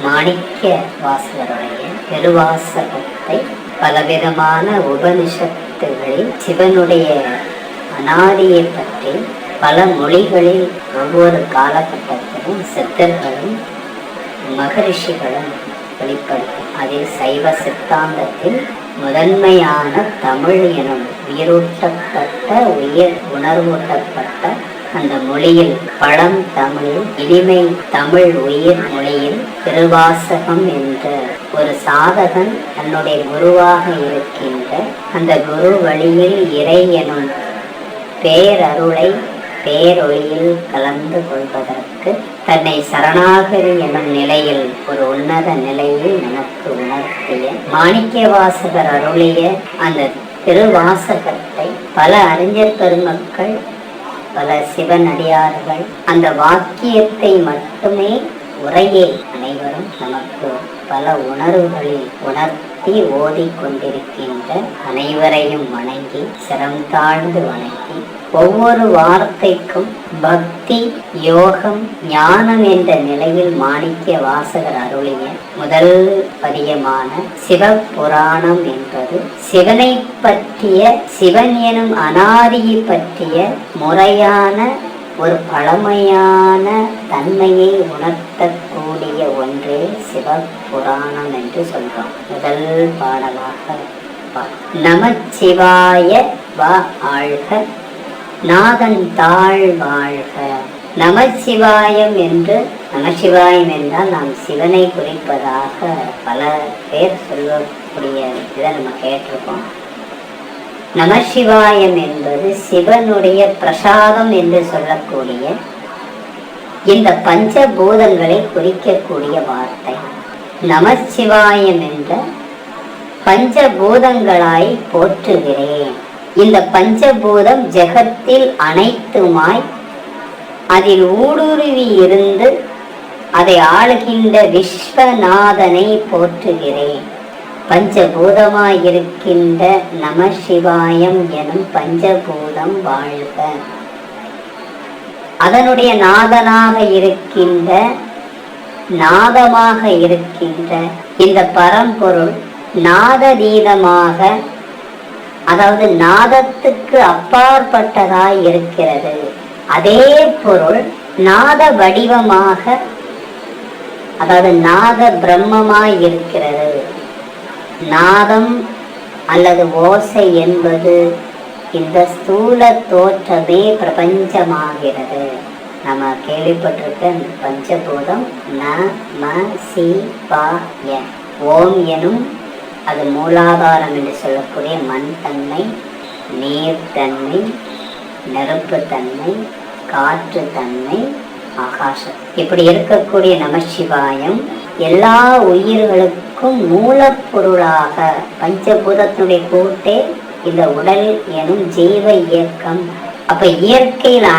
மாணிக்க வாசகருடைய திருவாசகத்தை பலவிதமான உபனிஷத்துகளில் சிவனுடைய அனாதியை பற்றி பல மொழிகளில் ஒவ்வொரு காலகட்டத்திலும் சித்தர்களும் மகரிஷிகளும் வெளிப்படுத்தும். அதில் சைவ சித்தாந்தத்தில் முதன்மையான தமிழ் எனும் உயிரூட்டப்பட்ட உயிர் உணர்வூட்டப்பட்ட அந்த மொழியில் பழம் தமிழில் இனிமை தமிழ் உயிர் மொழியில் திருவாசகம் என்ற ஒரு சாதகன் தன்னுடைய குருவாக இருக்கின்ற அந்த குரு வழியில் இறை எனும் பேரருளை பேரொழியில் கலந்து கொள்வதற்கு தன்னை சரணாகதி எனும் நிலையில் ஒரு உன்னத நிலையில் நமக்கு உணர்த்திய மாணிக்க வாசகர் அருளிய அந்த திருவாசகத்தை பல அறிஞர் பெருமக்கள் பல சிவனடியார்கள் அந்த வாக்கியத்தை மட்டுமே உரையே அனைவரும் நமக்கு பல உணர்வுகளில் உணர்த்தி ஓதிக்கொண்டிருக்கின்ற அனைவரையும் வணங்கி சிரம் தாழ்ந்து வணங்கி ஒவ்வொரு வார்த்தைக்கும் பக்தி யோகம் ஞானம் என்ற நிலையில் மாணிக்க வாசகர் அருளிய முதல் பதியமான சிவபுராணம் என்பது சிவனை பற்றிய சிவன் எனும் அனாதியை பற்றிய முறையான ஒரு பழமையான தன்மையை உணர்த்தக்கூடிய ஒன்றே சிவபுராணம் என்று சொல்றோம். முதல் பாடலாக நமச்சிவாய வாழ்க நாதன் தாழ் வாழ்க. நமசிவாயம் என்று நமசிவாயம் என்றால் நாம் சிவனை குறிப்பதாக பல பேர் சொல்லக்கூடிய இதை நம்ம கேட்டிருக்கோம். நமசிவாயம் என்பது சிவனுடைய பிரசாதம் என்று சொல்லக்கூடிய இந்த பஞ்சபூதங்களை குறிக்கக்கூடிய வார்த்தை. நமசிவாயம் என்ற பஞ்சபூதங்களாய் போற்றுகிறேன். இந்த பஞ்சபூதம் ஜெகத்தில் அனைத்துமாய் அதில் ஊடுருவி இருந்து அதை ஆளுகின்ற விஸ்வநாதனை போற்றுகிறேன். பஞ்சபூதமாய் இருக்கின்ற நமசிவாயம் எனும் பஞ்சபூதம் வாழ்க. அதனுடைய நாதனாக இருக்கின்ற நாதமாக இருக்கின்ற இந்த பரம்பொருள் நாததீதமாக, அதாவது நாதத்துக்கு அப்பாற்பட்டதாய் இருக்கிறது. அதே பொருள் நாத வடிவமாக, அதாவது நாத பிரம்மமாய் இருக்கிறது. நாதம் அல்லது ஓசை என்பது இந்த ஸ்தூல தோற்றமே பிரபஞ்சமாகிறது. நம்ம கேள்விப்பட்டிருக்க பஞ்சபூதம் ந ம சி பா ய. ஓம் எனும் அது மூலாதாரம் என்று சொல்லக்கூடிய மண் தன்மை, நீர்த்தன்மை, நெருப்பு தன்மை, காற்று தன்மை, ஆகாசம். இப்படி இருக்கக்கூடிய நமசிவாயம் எல்லா உயிர்களுக்கும் மூலப்பொருளாக பஞ்சபூதத்தினுடைய கூட்டே இந்த உடல் எனும் ஜீவ இயக்கம். அப்ப இயற்கையில்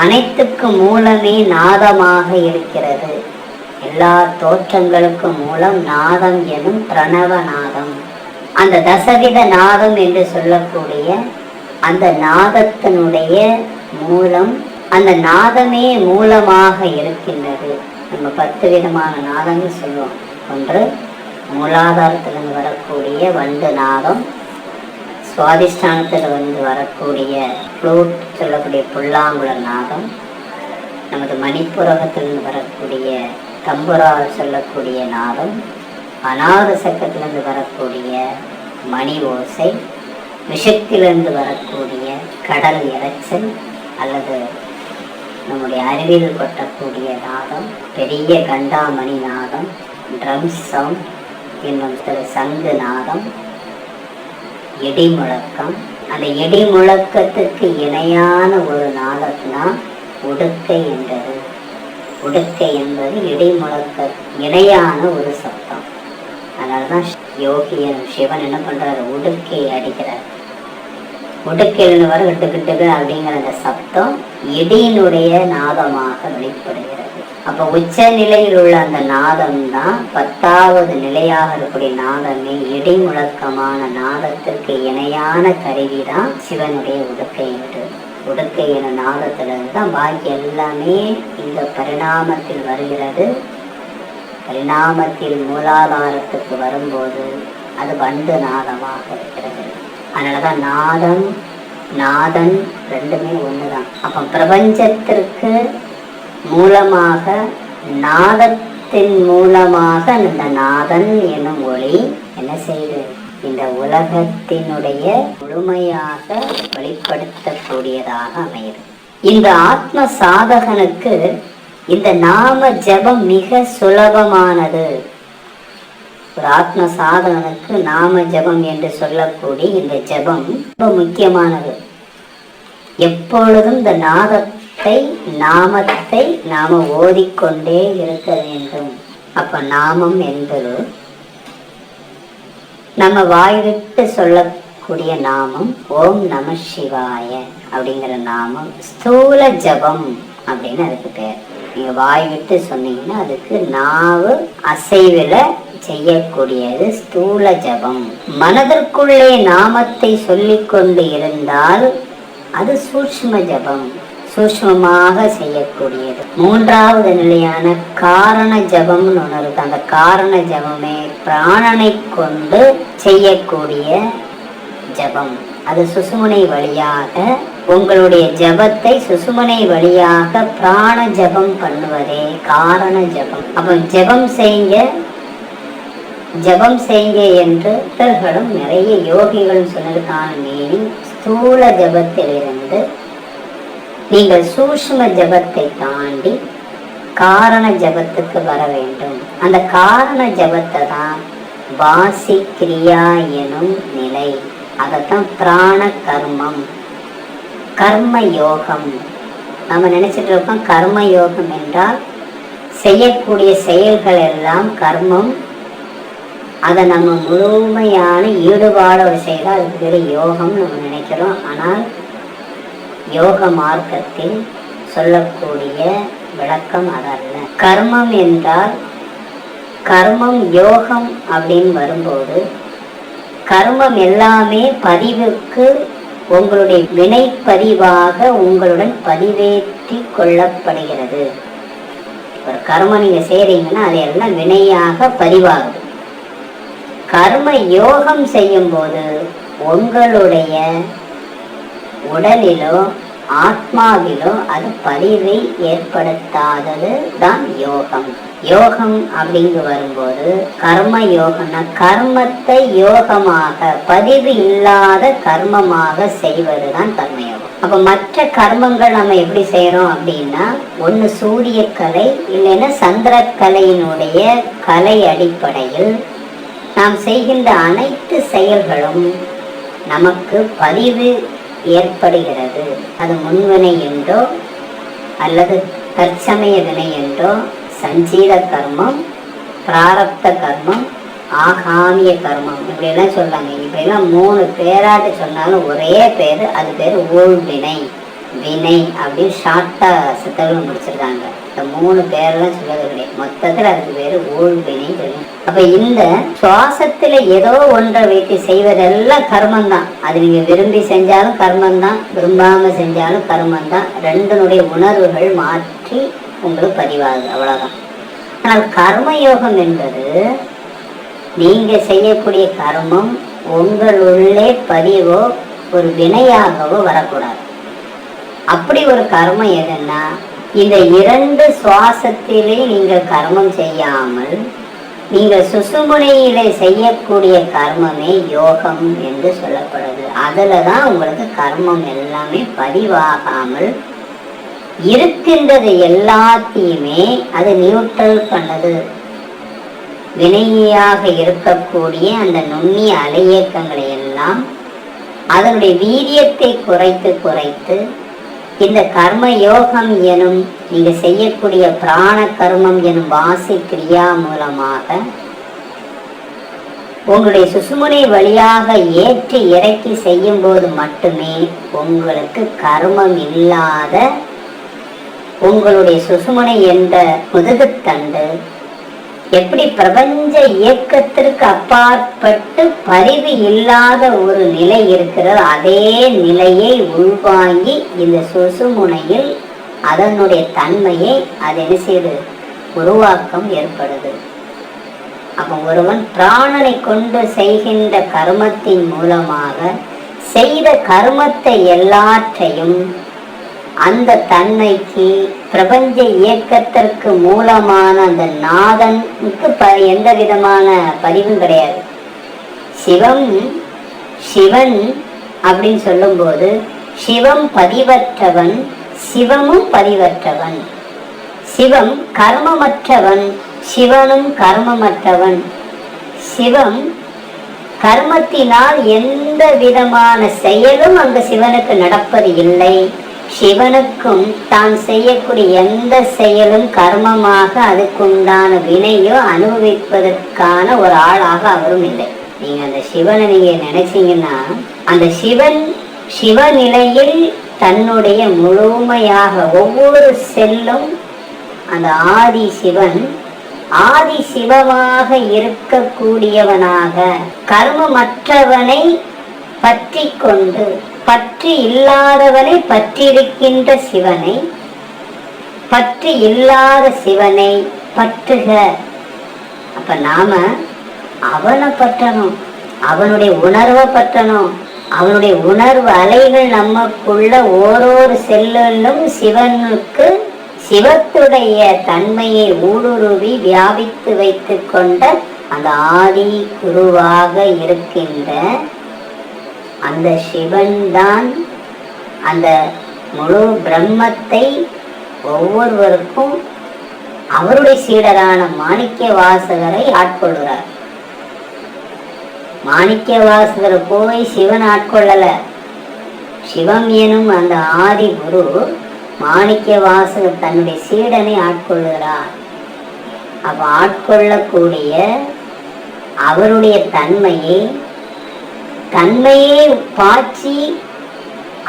அனைத்துக்கும் மூலமே நாதமாக இருக்கிறது. எல்லா தோற்றங்களுக்கும் மூலம் நாதம் எனும் பிரணவ நாதம். அந்த தசவித நாதம் என்று சொல்லக்கூடிய அந்த நாதத்தினுடைய மூலம், அந்த நாதமே மூலமாக இருக்கின்றது. நம்ம 10 விதமான நாதங்கள் சொல்லுவோம். ஒன்று மூலாதாரத்திலிருந்து வரக்கூடிய வண்டு நாதம், சுவாதிஷ்டானத்தில் வந்து வரக்கூடிய ஃப்ளூட் சொல்லக்கூடிய புல்லாங்குழல் நாதம், நமது மணிப்புரகத்திலிருந்து வரக்கூடிய தம்புரால் சொல்லக்கூடிய நாதம், அநாத சக்கத்திலிருந்து வரக்கூடிய மணி ஓசை, விஷத்திலிருந்து வரக்கூடிய கடல் இறைச்சல் அல்லது நம்முடைய அறிவியல் கொட்டக்கூடிய நாதம், பெரிய கண்டாமணி நாதம், ட்ரம் சவுண்ட் என்னும் சங்கு நாதம், இடி முழக்கம். அந்த இடி முழக்கத்துக்கு இணையான ஒரு நாதம்னா உடுக்கை என்றது. உடுக்கை என்பது இடி முழக்க இணையான ஒரு சப்தம். அதனாலதான் யோகியன் சிவன் என்ன பண்றாரு, உடுக்கை அடிக்கிறார். உடுக்கையிலிருந்து வர கிட்டுக்கிட்டு அப்படிங்கிற அந்த சப்தம் இடியினுடைய நாதமாக வெளிப்படுகிறது. அப்ப உச்ச நிலையில் உள்ள அந்த நாதம் தான் 10வது நிலையாக இருக்கக்கூடிய நாதமே. இடி முழக்கமான நாதத்திற்கு இணையான கருவி தான் சிவனுடைய உடுக்கை என்று. உடுக்கை என நாதத்திலிருந்து தான் பாக்கி எல்லாமே இந்த பரிணாமத்தில் வருகிறது. பரிணாமத்தில் மூலாதாரத்துக்கு வரும்போது அது வண்டு நாதமாக இருக்கிறது. அதனாலதான் நாதம் நாதன் ரெண்டுமே ஒண்ணுதான். அப்ப பிரபஞ்சத்திற்கு மூலமாக நாதத்தின் மூலமாக இந்த நாதன் என்னும் ஒளி என்ன செய்யுது? இந்த உலகத்தினுடைய முழுமையாக வெளிப்படுத்தக்கூடியதாக அமையுது. இந்த ஆத்ம சாதகனுக்கு இந்த நாம ஜபம் மிக சுலபமானது. ஒரு ஆத்ம சாதகனுக்கு நாம ஜபம் என்று சொல்லக்கூடிய இந்த ஜபம் ரொம்ப முக்கியமானது. எப்பொழுதும் இந்த நாமத்தை நாம ஓதிக்கொண்டே இருக்க வேண்டும். அப்ப நாமம் என்பது நம்ம வாய்விட்டு சொல்லக்கூடிய நாமம் ஓம் நம சிவாய அப்படிங்கிற நாமம் ஸ்தூல ஜபம் அப்படின்னு அதுக்கு பேர். நீங்க வாய் விட்டு சொன்னீங்கன்னா அதுக்கு நாவு அசைவுல செய்யக்கூடியது ஸ்தூல ஜபம். மனதிற்குள்ளே நாமத்தை சொல்லிக் கொண்டு இருந்தால் அது சூட்சும ஜபம், சூட்சுமமாக செய்யக்கூடியது. மூன்றாவது நிலையான காரண ஜபம்னு ஒன்று இருக்கு. அந்த காரண ஜபமே பிராணனை கொண்டு செய்யக்கூடிய ஜபம். அது சுசுமுனை வழியாக உங்களுடைய ஜபத்தை சுசுமுனை வழியாக பிராண ஜபம் பண்ணுவதே காரண ஜபம். அப்ப ஜபம் செய்ய என்று புத்தர்களும் நிறைய யோகிகளும் சொன்னதுக்கான மீனிங் ஸ்தூல ஜபத்திலிருந்து நீங்கள் சூஷ்ம ஜபத்தை தாண்டி காரண ஜபத்துக்கு வர வேண்டும். அந்த காரண ஜபத்தை தான் வாசி கிரியா எனும் நிலை. அதத்தான் பிராண கர்மம், கர்ம யோகம். நம்ம நினைச்சிட்டு இருக்கோம் கர்ம யோகம் என்றால் செய்யக்கூடிய செயல்கள் எல்லாம் கர்மம். அதை நம்ம முழுமையான ஈடுபாடோடு செய்தால் அதுக்கு பேர் யோகம் நம்ம நினைக்கிறோம். ஆனால் யோக மார்க்கத்தில் சொல்லக்கூடிய விளக்கம் அதல்ல. கர்மம் என்றால் கர்மம் யோகம் அப்படின்னு வரும்போது கர்மம் எல்லாமே பதிவுக்கு உங்களுடைய வினை பதிவாக உங்களுடன் பதிவேற்றி கொள்ளப்படுகிறது. ஒரு கர்மம் நீங்க செய்றீங்கன்னா அது எல்லாம் வினையாக பதிவாகுது. கர்ம யோகம் செய்யும் போது உங்களுடைய உடலிலோ ஆத்மாவிலோ அது பதிவை ஏற்படுத்தாதது தான் யோகம். யோகம் அப்படிங்கு வரும்போது கர்ம யோகம்னா கர்மத்தை யோகமாக பதிவு இல்லாத கர்மமாக செய்வதுதான் கர்மயோகம். அப்ப மற்ற கர்மங்கள் நம்ம எப்படி செய்யறோம் அப்படின்னா ஒண்ணு சூரிய கலை இல்லைன்னா சந்திரக்கலையினுடைய கலை அடிப்படையில் நாம் செய்கின்ற அனைத்து செயல்களும் நமக்கு பதிவு ஏற்படுகிறது. அது முன்வினை என்றோ அல்லது தற்சமய வினை என்றோ சஞ்சீத கர்மம், பிராரப்த கர்மம், ஆகாமிய கர்மம் இப்படியெல்லாம் சொல்றாங்க. இப்படியெல்லாம் 3 பேராட்டு சொன்னாலும் ஒரே பேரு, அது பேரு ஊழ்வினை வினை அப்படின்னு ஷார்ட்டா சித்தர்கள் முடிச்சிருக்காங்க. இந்த 3 பேரெல்லாம் சொல்லது கிடையாது. மொத்தத்துல அதுக்கு பேரு ஊழ்வினை. அப்ப இந்த சுவாசத்துல ஏதோ ஒன்றை வைத்து செய்வதெல்லாம் கர்மம் தான். அது நீங்க விரும்பி செஞ்சாலும் கர்மம் தான், விரும்பாம செஞ்சாலும் கர்மம் தான். ரெண்டுனுடைய உணர்வுகள் மாற்றி உங்களுக்கு பதிவாகுது, அவ்வளவுதான். ஆனால் கர்மயோகம் என்பது நீங்க செய்யக்கூடிய கர்மம் உங்களுள்ளே பதிவோ ஒரு வினையாகவோ வரக்கூடாது. அப்படி ஒரு கர்மம் எதுன்னா இந்த 2 சுவாசத்திலே நீங்கள் கர்மம் செய்யாமல் நீங்கள் சுசுமுனையிலே செய்யக்கூடிய கர்மமே யோகம் என்று சொல்லப்படுது. அதுலதான் உங்களுக்கு கர்மம் எல்லாமே பதிவாகாமல் இருக்கின்றது. எல்லாத்தையுமே அது நியூட்ரல் பண்ணது. வினையாக இருக்கக்கூடிய அந்த நுண்ணிய அலையியக்கங்களை எல்லாம் அதனுடைய வீரியத்தை குறைத்து இந்த கர்ம யோகம் எனும் நீங்க செய்யக்கூடிய பிராண கர்மம் எனும் வாசி கிரியா மூலமாக உங்களுடைய சுசுமுனை வழியாக ஏற்றி இறக்கி செய்யும் போது மட்டுமே உங்களுக்கு கர்மம் இல்லாத உங்களுடைய சுசுமுனை என்ற முதுகுத்தண்டு எப்படி பிரபஞ்ச இயக்கத்திற்கு அப்பாற்பட்டு பரிவு இல்லாத ஒரு நிலை இருக்கிறதோ அதே நிலையை உள்வாங்கி இந்த சுசுமுனையில் அதனுடைய தன்மையை அது என்ன செய்யுது, உருவாக்கம் ஏற்படுது. அப்ப ஒருவன் பிராணனை கொண்டு செய்கின்ற கர்மத்தின் மூலமாக செய்த கர்மத்தை எல்லாற்றையும் அந்த தன்மைக்கு பிரபஞ்ச இயக்கத்திற்கு மூலமான அந்த நாதனுக்கு எந்த விதமான பதிவும் கிடையாது. சிவன் அப்படின்னு சொல்லும் போது சிவம் பதிவற்றவன், சிவமும் பதிவற்றவன். சிவம் கர்மமற்றவன், சிவனும் கர்மமற்றவன். சிவம் கர்மத்தினால் எந்த விதமான செயலும் அங்கு சிவனுக்கு நடப்பது இல்லை. சிவனுக்கும் தான் செய்யக்கூடிய எந்த செயலும் கர்மமாக அதுக்குண்டான வினையோ அனுபவிப்பதற்கான ஒரு ஆளாக அவரும் இல்லை. நீங்க அந்த சிவனை நீங்க நினைச்சீங்கன்னா அந்த சிவநிலையில் தன்னுடைய முழுமையாக ஒவ்வொரு செல்லும் அந்த ஆதி சிவமாக இருக்கக்கூடியவனாக கர்மமற்றவனை பற்றி கொண்டு பற்றி இல்லாதவனை பற்றியிருக்கின்ற சிவனை, பற்றி இல்லாத சிவனை பற்றுக. அப்ப நாம அவனை பற்றணும், அவனுடைய உணர்வை பற்றணும். அவனுடைய உணர்வு அலைகள் நமக்குள்ள ஓரொரு செல்லும் சிவனுக்கு சிவத்துடைய தன்மையை ஊடுருவி வியாபித்து வைத்து கொண்ட அந்த ஆதி குருவாக இருக்கின்ற அந்த சிவன் தான் அந்த முழு பிரம்மத்தை ஒவ்வொருவருக்கும் அவருடைய சீடரான மாணிக்க வாசகரை ஆட்கொள்கிறார். மாணிக்க வாசகரை போய் சிவன் ஆட்கொள்ளல. சிவம் எனும் அந்த ஆதி குரு மாணிக்க வாசகர் தன்னுடைய சீடனை ஆட்கொள்கிறார். அப்ப ஆட்கொள்ளக்கூடிய அவருடைய தன்மையை பாய்ச்சி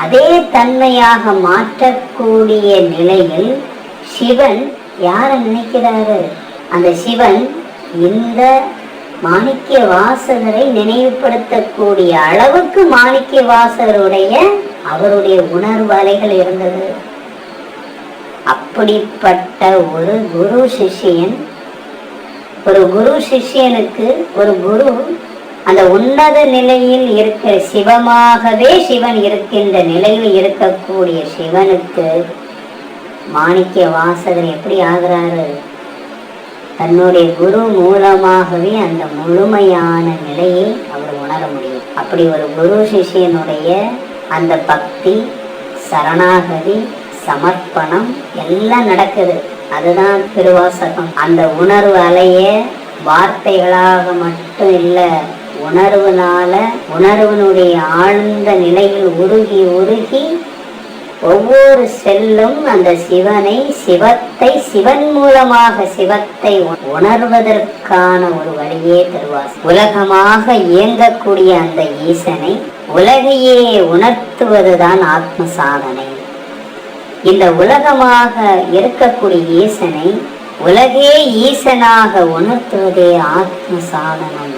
அதே தன்மையாக மாற்றக்கூடிய நிலையில் சிவன் யார நினைக்கிறாரு? அந்த சிவன் இந்த மாணிக்க வாசகரை நினைவுபடுத்தக்கூடிய அளவுக்கு மாணிக்க வாசகருடைய அவருடைய உணர்வு அலைகள் இருந்தது. அப்படிப்பட்ட ஒரு குரு சிஷ்யனுக்கு ஒரு குரு அந்த உன்னத நிலையில் இருக்கிற சிவமாகவே சிவன் இருக்கின்ற நிலையில் இருக்கக்கூடிய சிவனுக்கு மாணிக்க வாசகர் எப்படி ஆகிறாரு? தன்னுடைய குரு மூலமாகவே அந்த முழுமையான நிலையை அவர் உணர முடியும். அப்படி ஒரு குரு சிஷ்யனுடைய அந்த பக்தி, சரணாகதி, சமர்ப்பணம் எல்லாம் நடக்குது. அதுதான் திருவாசகம். அந்த உணர்வு அலைய வார்த்தைகளாக மட்டும் இல்லை, உணர்வினுடைய ஆழ்ந்த நிலையில் உருகி ஒவ்வொரு செல்லும் அந்த சிவன் மூலமாக சிவத்தை உணர்வதற்கான ஒரு வழியே திருவாசகம். உலகமாக இயங்கக்கூடிய அந்த ஈசனை உலகையே உணர்த்துவதுதான் ஆத்ம சாதனை. இந்த உலகமாக இருக்கக்கூடிய ஈசனை உலகே ஈசனாக உணர்த்துவதே ஆத்ம சாதனம்.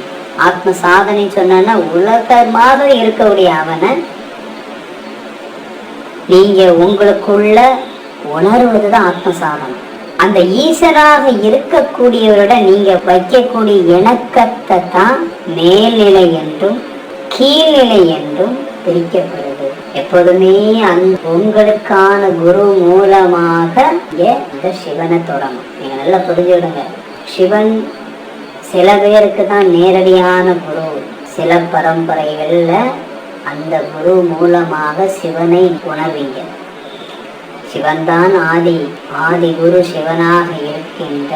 ஆத்ம சாதனை சொன்னா உலகமாக இருக்கக்கூடிய அவனை நீங்க உங்களுக்குள்ள உணர்வதுதான் ஆத்ம சாதனம். அந்த ஈசனாக இருக்கக்கூடியவருடன் நீங்க வைக்கக்கூடிய இணக்கத்தை தான் மேல்நிலை என்றும் கீழ்நிலை என்றும் பிரிக்கப்படுது. எப்போதுமே உங்களுக்கான குரு மூலமாக இந்த சிவனை தொடங்கும். நீங்க நல்லா புரிஞ்சுடுங்க. சிவன் சில பேருக்கு தான் நேரடியான குரு. சில பரம்பரைகள்ல அந்த குரு மூலமாக சிவனை உணர்வீங்க. சிவன்தான் ஆதி குரு சிவனாக இருக்கின்ற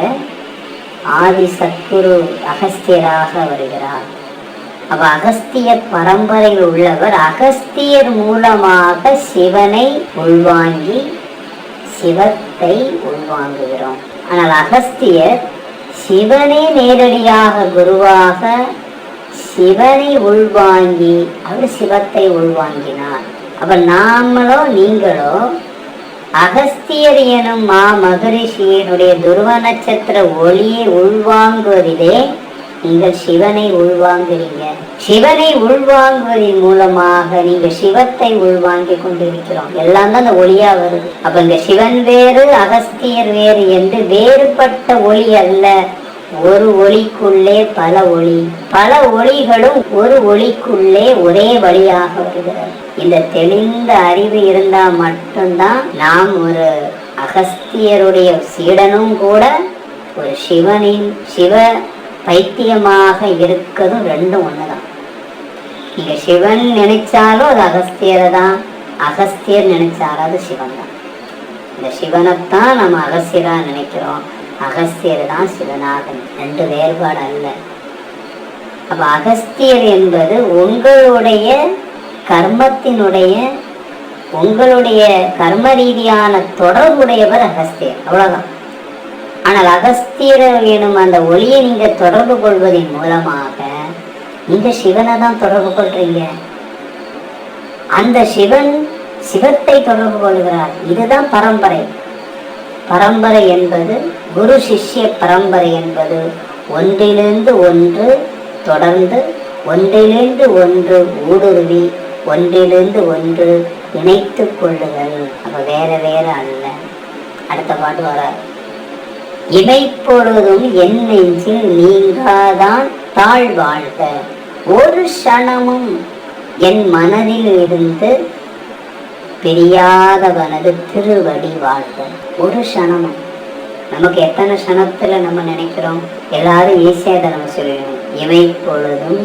ஆதி சத்குரு அகஸ்தியராக வருகிறார். அவ அகஸ்திய பரம்பரையில் உள்ளவர். அகஸ்தியர் மூலமாக சிவனை உள்வாங்கி சிவத்தை உள்வாங்குகிறோம். ஆனால் அகஸ்தியர் சிவனை நேரடியாக குருவாக சிவனை உள்வாங்கி அவர் சிவத்தை உள்வாங்கினார். அப்ப நீங்களோ அகஸ்தியர் எனும் மகரிஷியினுடைய துருவ நட்சத்திர ஒளியை உள்வாங்குவதிலே நீங்கள் சிவனை உள்வாங்குறீங்க. சிவனை உள்வாங்குவதன் மூலமாக நீங்க சிவத்தை உள்வாங்கி கொண்டிருக்கிறோம். எல்லாம் தான் அந்த ஒளியா வருது. அப்ப இந்த சிவன் வேறு அகஸ்தியர் வேறு என்று வேறுபட்ட ஒளி அல்ல. ஒரு ஒளிக்குள்ளே பல ஒளி, பல ஒளிகளும் ஒரு ஒளிக்குள்ளே ஒரே வழியாக வருகிறது. இந்த தெளிந்த அறிவு இருந்தா மட்டும்தான் நாம் ஒரு அகஸ்தியருடைய சீடனும் கூட ஒரு சிவ பைத்தியமாக இருக்கிறதும் ரெண்டும் ஒண்ணுதான். நீங்க சிவன் நினைச்சாலும் அது அகஸ்தியரை தான், அகஸ்தியர் நினைச்சாலும் அது சிவன் தான். இந்த சிவனைத்தான் நம்ம அகஸ்தியரா நினைக்கிறோம், அகஸ்தியர் தான் சிவனாக, ரெண்டு வேறுபாடு அல்ல. அப்ப அகஸ்தியர் என்பது உங்களுடைய கர்மத்தினுடைய, உங்களுடைய கர்ம ரீதியான தொடர்புடையவர் அகஸ்தியர், அவ்வளவுதான். ஆனால் அகஸ்தியர் எனும் அந்த ஒளியை நீங்க தொடர்பு கொள்வதன் மூலமாக நீங்க சிவனை தான் தொடர்பு கொள்றீங்க. அந்த சிவன் சிவத்தை தொடர்பு கொள்கிறார். இதுதான் பரம்பரை. பரம்பரை என்பது குரு சிஷ்ய பரம்பரை என்பது ஒன்றிலிருந்து ஒன்று தொடர்ந்து, ஒன்றிலிருந்து ஒன்று ஊடுருவி, ஒன்றிலிருந்து ஒன்று இணைத்து கொள்ளுதல். அப்ப வேற வேற அல்ல. அடுத்த பாட்டு வராது. இமைப்பொழுதும் என் நெஞ்சில் நீங்காதான் தாழ்வாழ்க, ஒரு க்ஷணமும் என் மனதில் இருந்து பிரியாதவனது திருவடி வாழ்க. ஒரு க்ஷணமும். நமக்கு எத்தனை க்ஷணத்துல நம்ம நினைக்கிறோம்? எல்லாரும் ஈஸியா தான் நம்ம சொல்லிடுவோம். இமைப்பொழுதும்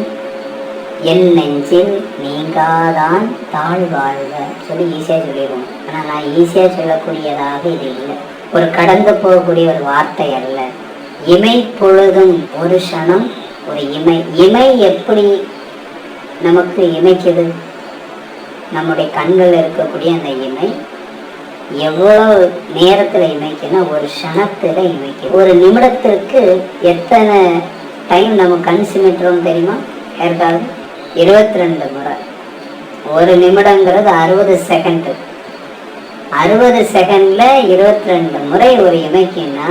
என் நெஞ்சில் நீங்காதான் தாழ்வாழ்க சொல்லி ஈஸியா சொல்லிடுவோம். ஆனா நான் ஈஸியா சொல்லக்கூடியதாக இது இல்லை, ஒரு கடந்து போகக்கூடிய ஒரு வார்த்தை அல்ல. இமை பொழுதும் ஒரு க்ஷணம், ஒரு இமை. இமை எப்படி நமக்கு இமைக்குது? நம்முடைய கண்கள் இருக்கக்கூடிய அந்த இமை எவ்வளவு நேரத்துல இமைக்குன்னா ஒரு க்ஷணத்துல இமைக்கு. ஒரு நிமிடத்திற்கு எத்தனை டைம் நம்ம கண் சிமிட்டுறோம் தெரியுமா? யாருக்காவது? 22 முறை. ஒரு நிமிடங்கிறது 60 செகண்ட். 60 செகண்ட்ல 22 முறை ஒரு இமைக்குன்னா,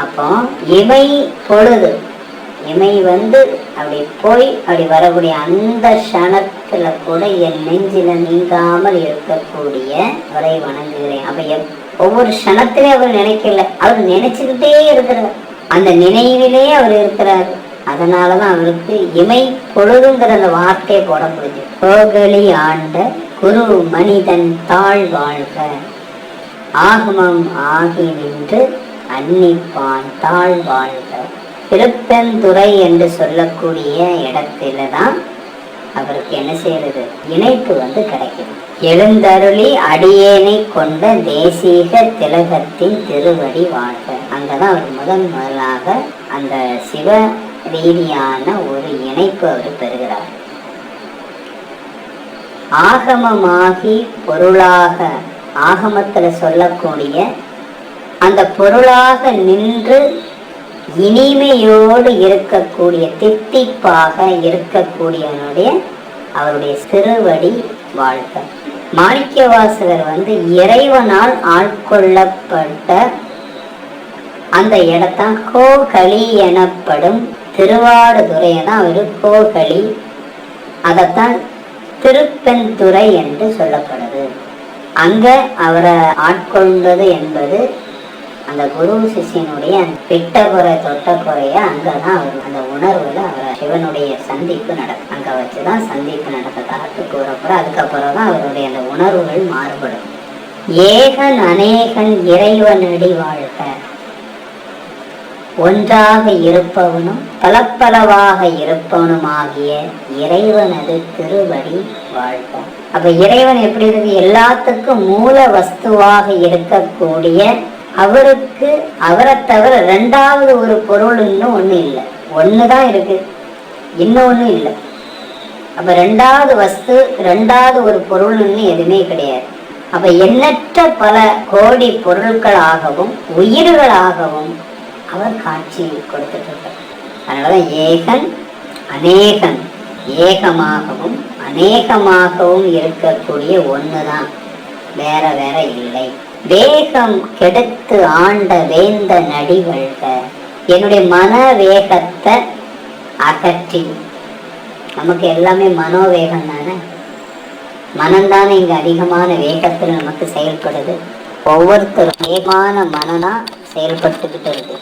அப்போ இமை பொழுது, இமை அப்படி போய் அப்படி வரக்கூடிய அந்த க்ஷணத்துல கூட என் நெஞ்சில நீங்காமல் இருக்கக்கூடிய அவரை வணங்குகிறேன். அப்ப ஒவ்வொரு க்ஷணத்திலே அவர் நினைக்கல, அவர் நினைச்சுக்கிட்டே இருக்கிறார், அந்த நினைவிலே அவர் இருக்கிறார். அதனாலதான் அவருக்கு இமை பொழுதுங்கிற அந்த வார்த்தையை போட முடியுது. கோகலி ஆண்ட குரு மனிதன் தாழ் வாழ்க, ஆகமம் ஆகி நின்று அன்னிப்பான் தாழ் வாழ்க. திருப்பெந்துறை என்று சொல்லக்கூடிய இடத்துல தான் அவருக்கு என்ன செய்யறது? இணைப்பு கிடைக்கும். எழுந்தருளி அடியேனை கொண்ட தேசீக திலகத்தின் திருவடி வாழ்க. அங்கதான் அவர் முதலாக அந்த சிவ ரீதியான ஒரு இணைப்பு அவர் பெறுகிறார். ஆகமமாகி பொருளாக, ஆகமத்துல சொல்லக்கூடிய அந்த பொருளாக நின்று இனிமையோடு இருக்கக்கூடிய, தித்திப்பாக இருக்கக்கூடியவனுடைய அவருடைய திருவடி வாழ்க. மாணிக்கவாசகர் இறைவனால் ஆட்கொள்ளப்பட்ட அந்த இடத்தான் கோகலி எனப்படும் திருவாடுதுறையை தான் அவரு கோகலி, அதைத்தான் திருப்பெந்துறை என்று சொல்லப்படுது. அங்க அவரை ஆட்கொண்டது என்பது அந்த குரு சிஷியனுடைய பிட்ட குறை தொட்ட குறைய அங்கதான் அவர் அந்த உணர்வுல அவரை சிவனுடைய சந்திப்பு நடக்கும். அங்க வச்சுதான் சந்திப்பு நடந்ததாக கூறப்பட, அதுக்கப்புறம் தான் அவருடைய அந்த உணர்வுகள் மாறுபடும். ஏகன் அநேகன் இறைவனடி வாழ்க, ஒன்றாக இருப்பவனும் பலப்பலவாக இருப்பவனுமாகிய இறைவனது திருவடி வாழ்க. அப்ப இறைவன் எப்படி இருக்கு? எல்லாத்துக்கும் மூல வஸ்துவாக இருக்கக்கூடிய அவருக்கு, அவரை தவிர ரெண்டாவது ஒரு பொருள் இன்னும் ஒண்ணு இல்லை, ஒண்ணுதான் இருக்கு, இன்னொன்னு இல்லை. அப்ப ரெண்டாவது வஸ்து, ரெண்டாவது ஒரு பொருள் எதுவுமே கிடையாது. அப்ப எண்ணற்ற பல கோடி பொருட்களாகவும் உயிர்களாகவும் அவர் காட்சி கொடுத்துட்டு இருக்கார். அதனாலதான் ஏகன் அநேகன், ஏகமாகவும் அநேகமாகவும் இருக்கக்கூடிய ஒண்ணுதான், வேற வேற இல்லை. வேகம் கெடுத்து ஆண்ட வேந்த நடிவழ்க, என்னுடைய மன வேகத்தை அகற்றி, நமக்கு எல்லாமே மனோவேகம் தானே, மனம்தானே இங்க அதிகமான வேகத்தில் நமக்கு செயல்படுது. ஒவ்வொருத்தரும் வேகமான மனனா செயல்பட்டுக்கிட்டு இருக்கு.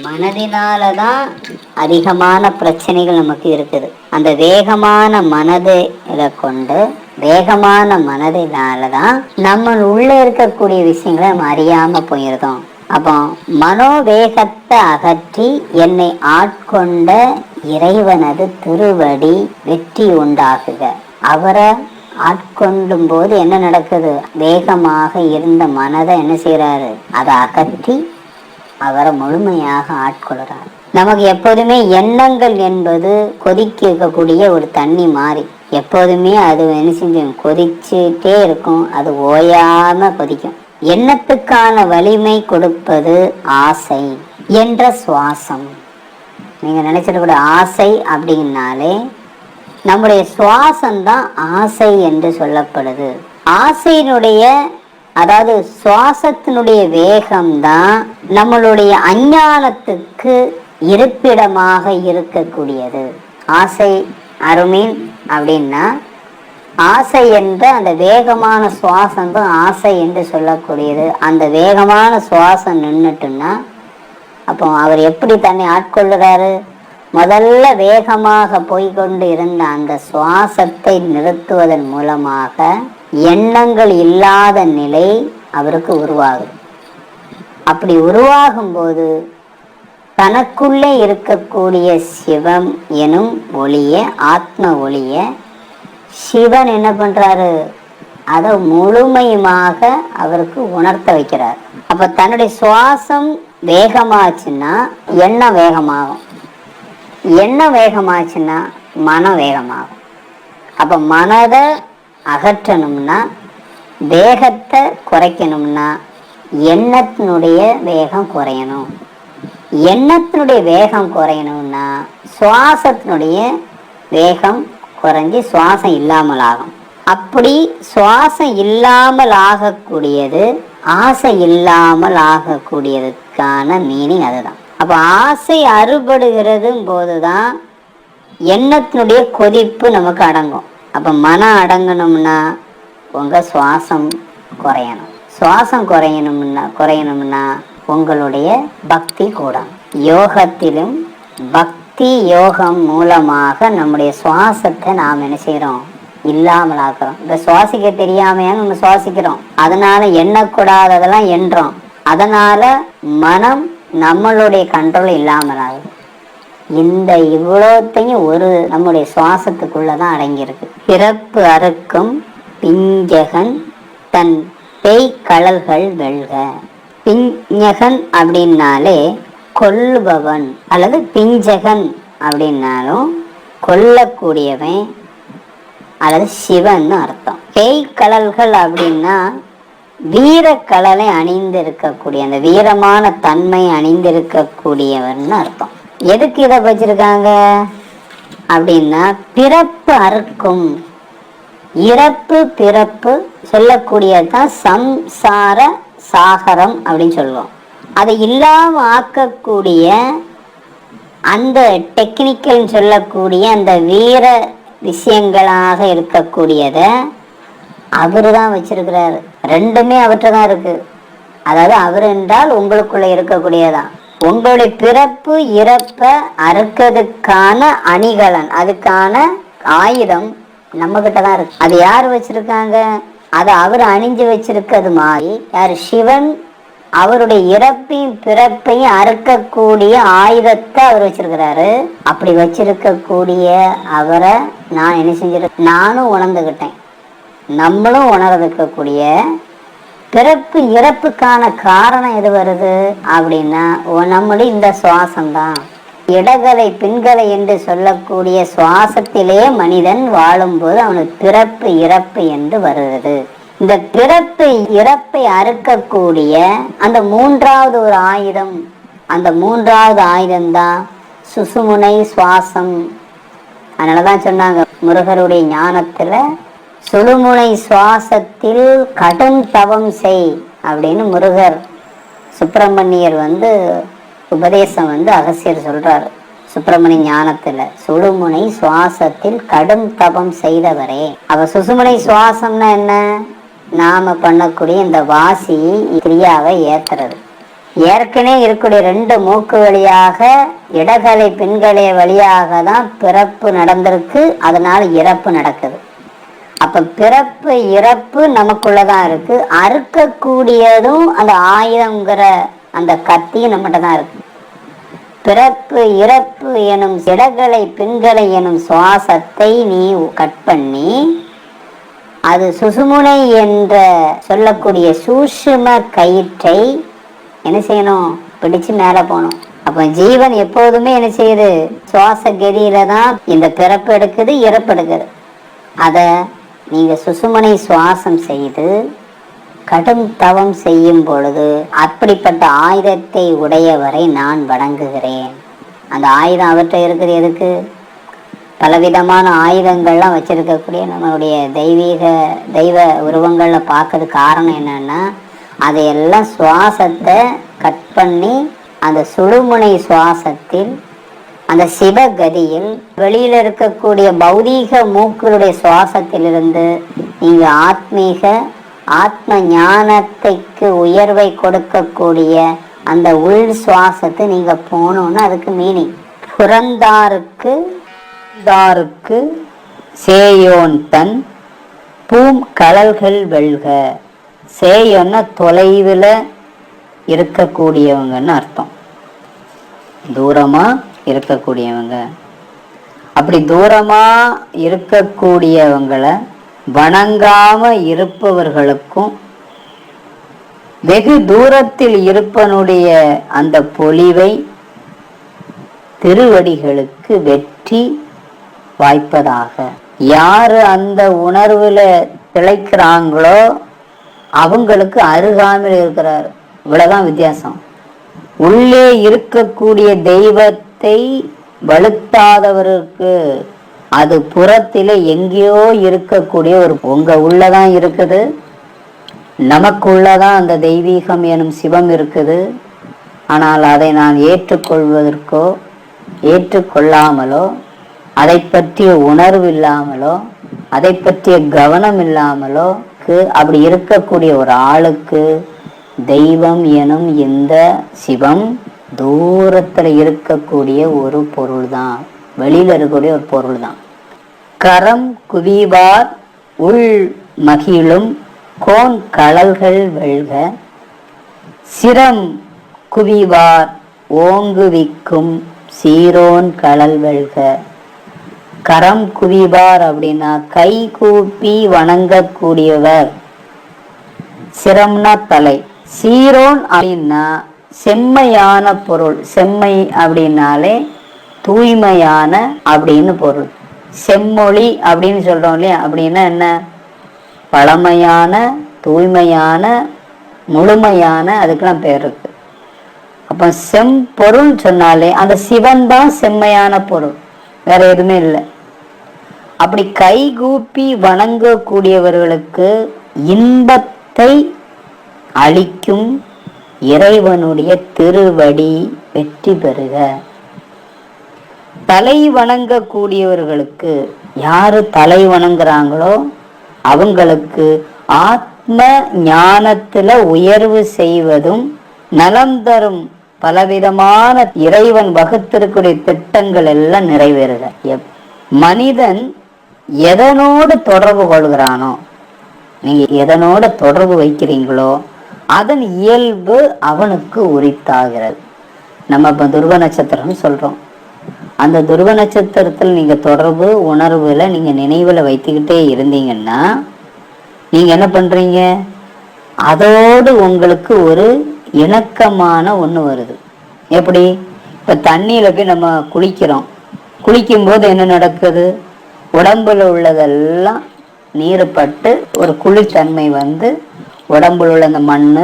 மனதினாலதான் அதிகமான பிரச்சனைகள் நமக்கு இருக்குது. அந்த வேகமான மனதை கொண்டு, வேகமான மனதினாலதான் நம்ம உள்ள இருக்கக்கூடிய விஷயங்களை நம்ம அறியாம போயிருந்தோம். அப்போ மனோவேகத்தை அகற்றி என்னை ஆட்கொண்ட இறைவனது திருவடி வெற்றி உண்டாகுக. அவரை ஆட்கொள்ளும் போது என்ன நடக்குது? வேகமாக இருந்த மனதை என்ன செய்யறாரு? அதை அகற்றி அவரை முழுமையாக ஆட்கொள்றார். நமக்கு எப்போதுமே எண்ணங்கள் என்பது கொதிக்க இருக்கக்கூடிய ஒரு தண்ணி மாதிரி. எப்போதுமே அது என்ன செஞ்சு கொதிச்சுட்டே இருக்கும், அது ஓயாம கொதிக்கும். எண்ணத்துக்கான வலிமை கொடுப்பது ஆசை என்ற சுவாசம். நீங்க நினைச்சிடக்கூட ஆசை அப்படின்னாலே நம்முடைய சுவாசம்தான் ஆசை என்று சொல்லப்படுது. ஆசையினுடைய அதாவது சுவாசத்தினுடைய வேகம்தான் நம்மளுடைய அஞ்ஞானத்துக்கு இருப்பிடமாக இருக்கக்கூடியது. ஆசை அருமீன் அப்படின்னா ஆசை என்ற அந்த வேகமான சுவாசம் தான் ஆசை என்று சொல்லக்கூடியது. அந்த வேகமான சுவாசம் நின்றுட்டுன்னா அப்போ அவர் எப்படி தன்னை ஆட்கொள்ளுறாரு? முதல்ல வேகமாக போய்கொண்டு இருந்த அந்த சுவாசத்தை நிறுத்துவதன் மூலமாக எண்ணங்கள் இல்லாத நிலை அவருக்கு உருவாகுது. அப்படி உருவாகும் போது தனக்குள்ளே இருக்கக்கூடிய சிவம் எனும் ஒளிய, ஆத்ம ஒளிய சிவன் என்ன பண்றாரு? அதை முழுமையுமாக அவருக்கு உணர்த்த வைக்கிறார். அப்ப தன்னுடைய சுவாசம் வேகமாச்சுன்னா எண்ணம் வேகமாகும், எண்ணம் வேகமாச்சுன்னா மனம் வேகமாகும். அப்ப மனதை அகற்றணும்னா, வேகத்தை குறைக்கணும்னா எண்ணத்தினுடைய வேகம் குறையணும். எண்ணத்தினுடைய வேகம் குறையணும்னா சுவாசத்தினுடைய வேகம் குறைஞ்சி சுவாசம் இல்லாமல் ஆகும். அப்படி சுவாசம் இல்லாமல் ஆகக்கூடியது ஆசை இல்லாமல் ஆகக்கூடியதுக்கான மீனிங் அதுதான். அப்ப ஆசை அறுபடுகிறது போதுதான் எண்ணத்தினுடைய கொதிப்பு நமக்கு அடங்கும். அப்ப மனம் அடங்கணும்னா உங்க சுவாசம் குறையணும். சுவாசம் குறையணும்னா உங்களுடைய பக்தி கூடும். யோகத்திலும் பக்தி யோகம் மூலமாக நம்முடைய சுவாசத்தை நாம் என்ன செய்யறோம்? இல்லாமல் ஆக்குறோம். இப்ப சுவாசிக்க தெரியாமையா நம்ம சுவாசிக்கிறோம், அதனால எண்ணக்கூடாததெல்லாம் எண்றோம், அதனால மனம் நம்மளுடைய கண்ட்ரோல் இல்லாமல் ஆகுது. இந்த இவ்வளோத்தையும் ஒரு நம்முடைய சுவாசத்துக்குள்ளதான் அடங்கியிருக்கு. பிறப்பு அறுக்கும் பிஞ்சகன் தன் பேய்கழல்கள் வெல்க. பிஞ்சகன் அப்படின்னாலே கொல்லுபவன், அல்லது பிஞ்சகன் அப்படின்னாலும் கொல்லக்கூடியவன் அல்லது சிவன் அர்த்தம். பேய்கழல்கள் அப்படின்னா வீரக்கழலை அணிந்திருக்கக்கூடிய, அந்த வீரமான தன்மை அணிந்திருக்கக்கூடியவன் அர்த்தம். எதுக்கு இதை வச்சிருக்காங்க அப்படின்னா பிறப்பு அறுக்கும், இறப்பு பிறப்பு சொல்லக்கூடியதான் சம்சார சாகரம் அப்படின்னு சொல்லுவோம். அதை இல்லாம ஆக்கக்கூடிய அந்த டெக்னிக்கல் சொல்லக்கூடிய அந்த வீர விஷயங்களாக இருக்கக்கூடியத அவரு தான் வச்சிருக்கிறாரு. ரெண்டுமே அவர்கிட்ட தான் இருக்கு. அதாவது அவர் என்றால் உங்களுக்குள்ள இருக்கக்கூடியதான். உங்களுடைய பிறப்பு இறப்ப அறுக்கிறதுக்கான அணிகலன், அதுக்கான ஆயுதம் நம்ம கிட்ட தான் இருக்கு. அது யார் வச்சிருக்காங்க? அதை அவர் அணிஞ்சு வச்சிருக்கிறது மாதிரி யார்? சிவன் அவருடைய இறப்பையும் பிறப்பையும் அறுக்கக்கூடிய ஆயுதத்தை அவர் வச்சிருக்கிறாரு. அப்படி வச்சிருக்கக்கூடிய அவரை நான் என்ன செஞ்சிருக்கேன்? நானும் உணர்ந்துகிட்டேன். நம்மளும் உணர்ந்துக்கக்கூடிய பிறப்பு இறப்புக்கான காரணம் எது வருது அப்படின்னா நம்முடைய இந்த சுவாசம்தான். இடகலை பின்கலை என்று சொல்லக்கூடிய சுவாசத்திலே மனிதன் வாழும்போது அவனுக்கு பிறப்பு இறப்பு என்று வருகிறது. இந்த பிறப்பு இறப்பை அறுக்கக்கூடிய அந்த மூன்றாவது ஒரு ஆயுதம், அந்த மூன்றாவது ஆயுதம்தான் சுசுமுனை சுவாசம். அதனாலதான் சொன்னாங்க முருகருடைய ஞானத்துல சுழுமுனை சுவாசத்தில் கடும் தவம் செய் அப்படின்னு முருகர் சுப்பிரமணியர் உபதேசம் அகசியர் சொல்றாரு. சுப்பிரமணிய ஞானத்துல சுழுமுனை சுவாசத்தில் கடும் தவம் செய்தவரே. அவ சுசுமுனை சுவாசம்னா என்ன? நாம பண்ணக்கூடிய இந்த வாசி கிரியாவை ஏத்துறது. ஏற்கனவே இருக்கக்கூடிய 2 மூக்கு வழியாக இடகலை பின்கலை வழியாக தான் பிறப்பு நடந்திருக்கு, அதனால இறப்பு நடக்குது. அப்ப பிறப்பு இறப்பு நமக்குள்ளதான் இருக்கு. அறுக்கக்கூடியதும் அந்த ஆயுதங்கிற அந்த கத்தியும் நம்மகிட்ட தான் இருக்கு. பிறப்பு இறப்பு எனும் இடகலை பின்கலை எனும் சுவாசத்தை நீ கட் பண்ணி அது சுசுமுனை என்ற சொல்லக்கூடிய சூஷ்ம கயிற்றை என்ன செய்யணும், பிடிச்சு மேல போகணும். அப்ப ஜீவன் எப்போதுமே என்ன செய்யுது, சுவாச கதியில தான் இந்த பிறப்பு எடுக்குது, இறப்பு எடுக்குது. அத நீங்க சுசுமுனை சுவாசம் செய்து கடும் தவம் செய்யும் பொழுது அப்படிப்பட்ட ஆயுதத்தை உடையவரை நான் வணங்குகிறேன். அந்த ஆயுதம் அவற்றை இருக்குது. எதுக்கு? பலவிதமான ஆயுதங்கள்லாம் வச்சிருக்கக்கூடிய நம்மளுடைய தெய்வ உருவங்கள்ல பார்க்கறது காரணம் என்னன்னா, அதையெல்லாம் சுவாசத்தை கட் பண்ணி அந்த சுழுமுனை சுவாசத்தில் அந்த சிவகதியில் வெளியில இருக்கக்கூடிய பௌதீக மூக்களுடைய சுவாசத்திலிருந்து நீங்க ஆத்ம ஞானத்தைக்கு உயர்வை கொடுக்கக்கூடிய அந்த உள் சுவாசத்தை நீங்க போனோம்னா அதுக்கு மீனிங். புறந்தாருக்கு சேயோன் தன் பூம் கலல்கள் வெல்க. சேயோன்னா தொலைவில் இருக்கக்கூடியவங்கன்னு அர்த்தம், தூரமா இருக்கக்கூடியவங்க. அப்படி தூரமா இருக்கக்கூடியவங்களை வணங்காம இருப்பவர்களுக்கும் வெகு தூரத்தில் இருப்பனுடைய அந்த பொலிவை திருவடிகளுக்கு வெற்றி வாய்ப்பதாக. யாரு அந்த உணர்வுல திளைக்கிறாங்களோ அவங்களுக்கு அருகாமையில் இருக்கிறார். இவ்வளவுதான் வித்தியாசம். உள்ளே இருக்கக்கூடிய தெய்வத்தை வலுத்தாதவருக்கு அது புறத்தில எங்கேயோ இருக்கக்கூடிய ஒரு உங்க உள்ளதான் இருக்குது. நமக்குள்ளதான் அந்த தெய்வீகம் எனும் சிவம் இருக்குது. ஆனால் அதை நான் ஏற்றுக்கொள்வதற்கோ ஏற்றுக்கொள்ளாமலோ அதை பற்றிய உணர்வு இல்லாமலோ அதை பற்றிய கவனம் இல்லாமலோ அப்படி இருக்கக்கூடிய ஒரு ஆளுக்கு தெய்வம் எனும் இந்த சிவம் தூரத்துல இருக்கக்கூடிய ஒரு பொருள் தான், வெளியில இருக்கக்கூடிய ஒரு பொருள் தான். கரம் குவிவார் உள் மகிழும் கோன் கழல்கள் வெல்க. சிரம் குவிவார் ஓங்குவிக்கும் சீரோன் கழல் வெல்க. கரம் குவிவார் அப்படின்னா கை கூப்பி வணங்கக்கூடியவர். சிரம்னா தலை. சீரோன் அப்படின்னா செம்மையான பொருள். செம்மை அப்படின்னாலே தூய்மையான அப்படின்னு பொருள். செம்மொழி அப்படின்னு சொல்றோம் இல்லையா, அப்படின்னா என்ன? பழமையான, தூய்மையான, முழுமையான, அதுக்கெல்லாம் பேர் இருக்கு. அப்ப செம்பொருள் சொன்னாலே அந்த சிவன் தான் செம்மையான பொருள், வேற எதுவுமே இல்லை. அப்படி கைகூப்பி வணங்கக்கூடியவர்களுக்கு இன்பத்தை அளிக்கும் இறைவனுடைய திருவடி வெற்றி பெறுக. தலை வணங்கக்கூடியவர்களுக்கு, யாரு தலை வணங்குறாங்களோ அவங்களுக்கு ஆத்ம ஞானத்துல உயர்வு செய்வதும் நலம் தரும் பலவிதமான இறைவன் வகுத்திருக்கூடிய திட்டங்கள் எல்லாம் நிறைவேறுக. மனிதன் எதனோடு தொடர்பு கொள்கிறானோ, நீங்க எதனோட தொடர்பு வைக்கிறீங்களோ அதன் இயல்பு அவனுக்கு உரித்தாகிறது. நம்ம இப்ப துருவ நட்சத்திரம்னு சொல்றோம். அந்த துருவ நட்சத்திரத்தில் நீங்க தொடர்பு உணர்வுல நீங்க நினைவுல வைத்துக்கிட்டே இருந்தீங்கன்னா நீங்க என்ன பண்றீங்க, அதோடு உங்களுக்கு ஒரு இணக்கமான ஒண்ணு வருது. எப்படி? இப்ப தண்ணியில போய் நம்ம குளிக்கிறோம். குளிக்கும் போது என்ன நடக்குது? உடம்புல உள்ளதெல்லாம் நீர் பட்டு ஒரு குளிர்தன்மை வந்து உடம்புல உள்ள அந்த மண்ணு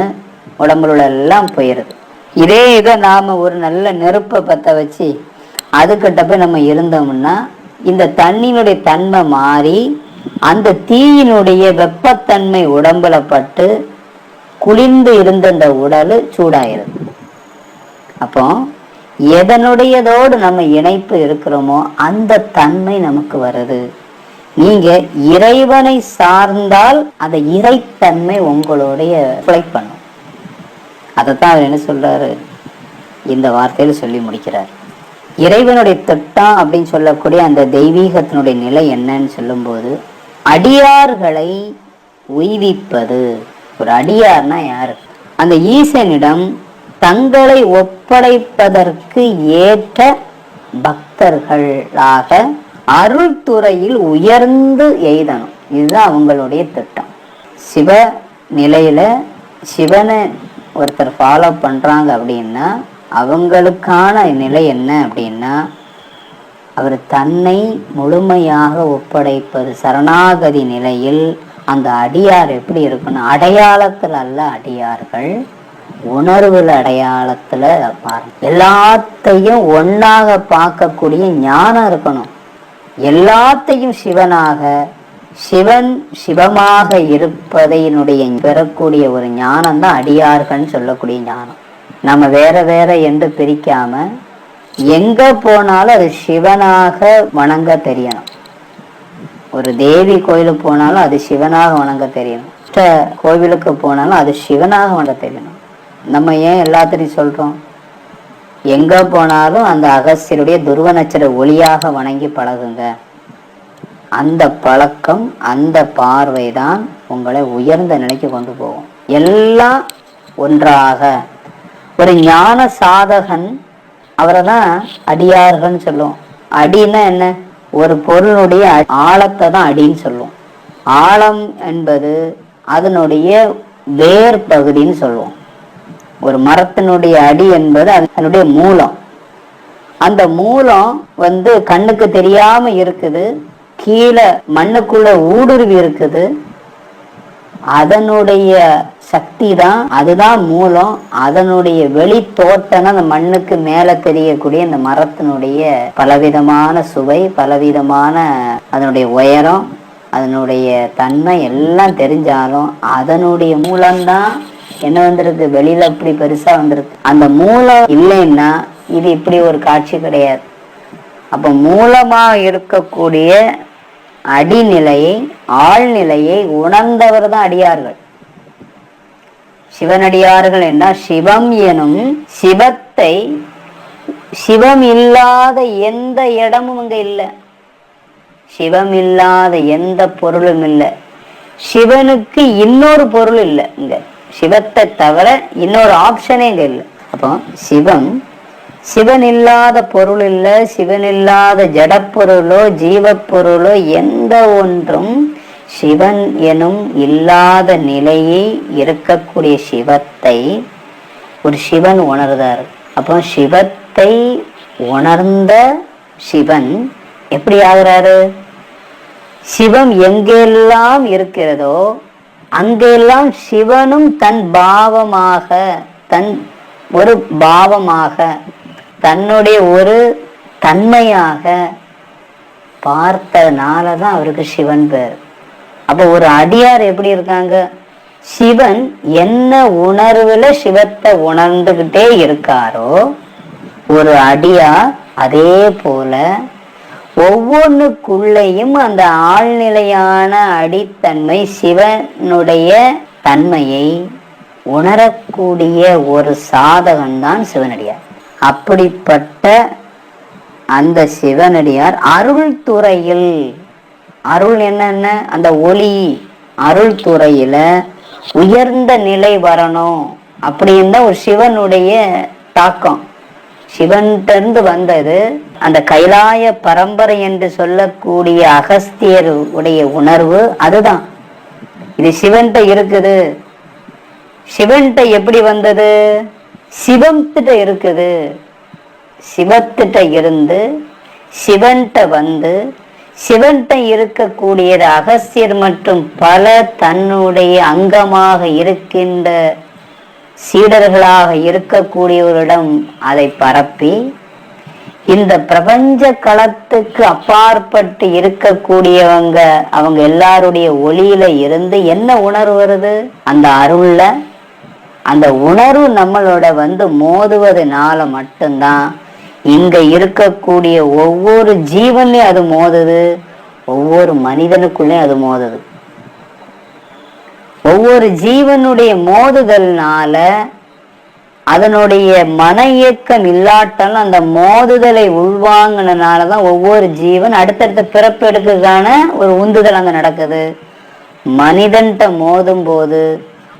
உடம்புல உள்ள எல்லாம் போயிருது. இதே இதை நாம ஒரு நல்ல நெருப்பை பற்ற வச்சு அதுக்கிட்ட போய் நம்ம இருந்தோம்னா இந்த தண்ணியினுடைய தன்மை மாறி அந்த தீயினுடைய வெப்பத்தன்மை உடம்புல பட்டு குளிர்ந்து இருந்த அந்த உடல் சூடாயிருது. அப்போ எதனுடையதோடு நம்ம இணைப்பு இருக்கிறோமோ அந்த தன்மை நமக்கு வருது. நீங்க இறைவனை சார்ந்தால் அந்த இறைத்தன்மை உங்களுடைய பண்ணும். அதைத்தான் அவர் என்ன சொல்றாரு, இந்த வார்த்தையில சொல்லி முடிக்கிறார். இறைவனுடைய திட்டம் அப்படின்னு சொல்லக்கூடிய அந்த தெய்வீகத்தினுடைய நிலை என்னன்னு சொல்லும்போது, அடியார்களை உய்விப்பது. ஒரு அடியார்னா யாரு? அந்த ஈசனிடம் தங்களை ஒப்படைப்பதற்கு ஏற்ற பக்தர்களாக அருள் துறையில் உயர்ந்து எய்தணும். இதுதான் அவங்களுடைய திட்டம். சிவ நிலையில சிவனை ஒருத்தர் ஃபாலோ பண்றாங்க அப்படின்னா அவங்களுக்கான நிலை என்ன அப்படின்னா, அவர் தன்னை முழுமையாக ஒப்படைப்பது. சரணாகதி நிலையில் அந்த அடியார் எப்படி இருக்கணும்? அடையாளத்துல அல்ல அடியார்கள், உணர்வுல அடையாளத்துல பாருங்க. எல்லாத்தையும் ஒன்னாக பார்க்கக்கூடிய ஞானம் இருக்கணும். எல்லாத்தையும் சிவனாக, சிவன் சிவமாக இருப்பதையினுடைய பெறக்கூடிய ஒரு ஞானம் தான் அடியார்கள் சொல்லக்கூடிய ஞானம். நம்ம வேற வேற என்று பிரிக்காம எங்க போனாலும் அது சிவனாக வணங்க தெரியணும். ஒரு தேவி கோயிலுக்கு போனாலும் அது சிவனாக வணங்க தெரியணும். கோவிலுக்கு போனாலும் அது சிவனாக வணங்க தெரியணும். நம்ம ஏன் எல்லாத்திலையும் சொல்றோம், எங்க போனாலும் அந்த அகஸ்தியருடைய துருவ நட்சத்திர ஒளியாக வணங்கி பழகுங்க. அந்த பழக்கம், அந்த பார்வை தான் உங்களை உயர்ந்த நிலைக்கு கொண்டு போகும். எல்லாம் ஒன்றாக ஒரு ஞான சாதகன், அவரை தான் அடியார்கள் சொல்லுவோம். அடின்னா என்ன? ஒரு பொருளுடைய ஆழத்தை தான் அடின்னு சொல்லுவோம். ஆழம் என்பது அதனுடைய வேர் பகுதின்னு சொல்லுவோம். ஒரு மரத்தினுடைய அடி என்பது அதனுடைய மூலம். அந்த மூலம் கண்ணுக்கு தெரியாம இருக்குது, கீழே மண்ணுக்குள்ள ஊடுருவி இருக்குது. அதனுடைய சக்தி தான், அதுதான் மூலம். அதனுடைய வெளி தோட்டம் அந்த மண்ணுக்கு மேல தெரியக்கூடிய இந்த மரத்தினுடைய பலவிதமான சுவை, பலவிதமான அதனுடைய உயரம், அதனுடைய தன்மை எல்லாம் தெரிஞ்சாலும் அதனுடைய மூலம்தான் என்ன வந்திருக்கு, வெளியில அப்படி பெருசா வந்திருக்கு. அந்த மூலம் இல்லைன்னா இது இப்படி ஒரு காட்சி கிடையாது. அப்ப மூலமா இருக்கக்கூடிய அடிநிலையை, ஆழ்நிலையை உணர்ந்தவர் தான் அடியார்கள். சிவனடியார்கள் என்ன? சிவம் எனும் சிவத்தை, சிவம் இல்லாத எந்த இடமும் இங்க இல்லை. சிவம் இல்லாத எந்த பொருளும் இல்லை. சிவனுக்கு இன்னொரு பொருள் இல்லை. இங்க சிவத்தை தவிர இன்னொரு ஆப்ஷனே இங்க இல்லை. அப்போ சிவம், சிவன் இல்லாத பொருள் இல்லை. சிவன் இல்லாத ஜடப்பொருளோ ஜீவப்பொருளோ எந்த ஒன்றும் சிவன் எனும் இல்லாத நிலையை இருக்கக்கூடிய சிவத்தை ஒரு சிவன் உணர்ந்தார். அப்போ சிவத்தை உணர்ந்த சிவன் எப்படி ஆகிறாரு? சிவம் எங்கெல்லாம் இருக்கிறதோ அங்கெல்லாம் சிவனும் தன் பாவமாக, தன் ஒரு பாவமாக, தன்னுடைய ஒரு தன்மையாக பார்த்ததுனாலதான் அவருக்கு சிவன் பேர். அப்ப ஒரு அடியார் எப்படி இருக்காங்க? சிவன் என்ன உணர்வுல சிவத்தை உணர்ந்துகிட்டே இருக்காரோ ஒரு அடியார் அதே போல ஒவ்வொன்றுக்குள்ளேயும் அந்த ஆழ்நிலையான அடித்தன்மை சிவனுடைய தன்மையை உணரக்கூடிய ஒரு சாதகன் தான் சிவனடியார். அப்படிப்பட்ட அந்த சிவனடியார் அருள் துறையில், அருள் என்னென்ன? அந்த ஒளி. அருள் துறையில உயர்ந்த நிலை வரணும் அப்படின்னு ஒரு சிவனுடைய தாக்கம். சிவன்கிட்ட வந்தது அந்த கைலாய பரம்பரை என்று சொல்லக்கூடிய அகஸ்தியர் உடைய உணர்வு. அதுதான் இது சிவன்கிட்ட இருக்குது. சிவன்கிட்ட எப்படி வந்தது? சிவத்திட்ட இருக்குது. சிவத்திட்ட இருந்து சிவன்கிட்ட வந்து சிவன்கிட்ட இருக்கக்கூடியது அகஸ்தியர் மற்றும் பல தன்னுடைய அங்கமாக இருக்கின்ற சீடர்களாக இருக்கக்கூடியவரிடம் அதை பரப்பி இந்த பிரபஞ்ச களத்துக்கு அப்பாற்பட்டு இருக்கக்கூடியவங்க, அவங்க எல்லாருடைய ஒளியில இருந்து என்ன உணர்வு வருது? அந்த அருள்ல அந்த உணர்வு நம்மளோட மோதுவதனால மட்டும்தான் இங்க இருக்கக்கூடிய ஒவ்வொரு ஜீவன்லயும் அது மோதுது, ஒவ்வொரு மனிதனுக்குள்ளயும் அது மோதுது. ஒவ்வொரு ஜீவனுடைய மோதுதல்னால அதனுடைய மன இயக்கம் இல்லாட்டாலும் அந்த மோதுதலை உள்வாங்கினாலதான் ஒவ்வொரு ஜீவன் அடுத்தடுத்த பிறப்பு எடுக்கிறதுக்கான ஒரு உந்துதல் அங்க நடக்குது. மனிதன்ட்ட மோதும் போது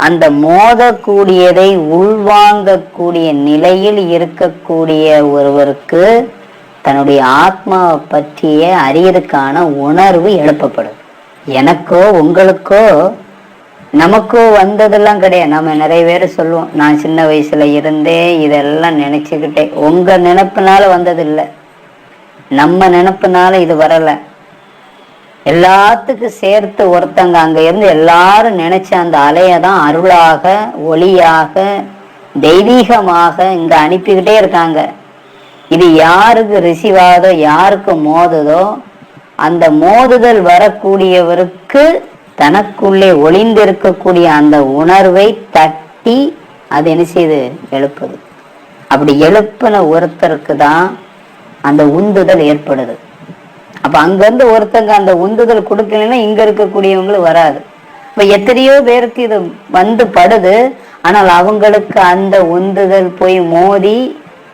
அந்த மோதக்கூடியதை உள்வாங்கக்கூடிய நிலையில் இருக்கக்கூடிய ஒருவருக்கு தன்னுடைய ஆத்மாவை பற்றிய அறியறதுக்கான உணர்வு எழுப்பப்படும். எனக்கோ உங்களுக்கோ நமக்கோ வந்ததெல்லாம் கிடையாது. நம்ம நிறைய பேர் சொல்லுவோம், நான் சின்ன வயசுல இருந்தே இதெல்லாம் நினைச்சுக்கிட்டேன். உங்க நினைப்புனால வந்தது இல்லை, நம்ம நினைப்புனால இது வரல. எல்லாத்துக்கும் சேர்த்து ஒருத்தங்க அங்க இருந்து எல்லாரும் நினைச்ச அந்த அலையதான் அருளாக ஒளியாக தெய்வீகமாக இங்க அனுப்பிக்கிட்டே இருக்காங்க. இது யாருக்கு ரிசீவ் ஆகுதோ, யாருக்கு மோதுதோ, அந்த மோதுதல் வரக்கூடியவருக்கு தனக்குள்ளே ஒளிந்திருக்கக்கூடிய அந்த உணர்வை தட்டி அது என்ன செய்து எழுப்புது. அப்படி எழுப்பின ஒருத்தருக்கு தான் அந்த உந்துதல் ஏற்படுது. அப்ப அங்கிருந்து ஒருத்தங்க அந்த உந்துதல் கொடுக்கலன்னா இங்க இருக்கக்கூடியவங்களுக்கு வராது. இப்ப எத்தனையோ பேருக்கு இது வந்து படுது, ஆனால் அவங்களுக்கு அந்த உந்துதல் போய் மோதி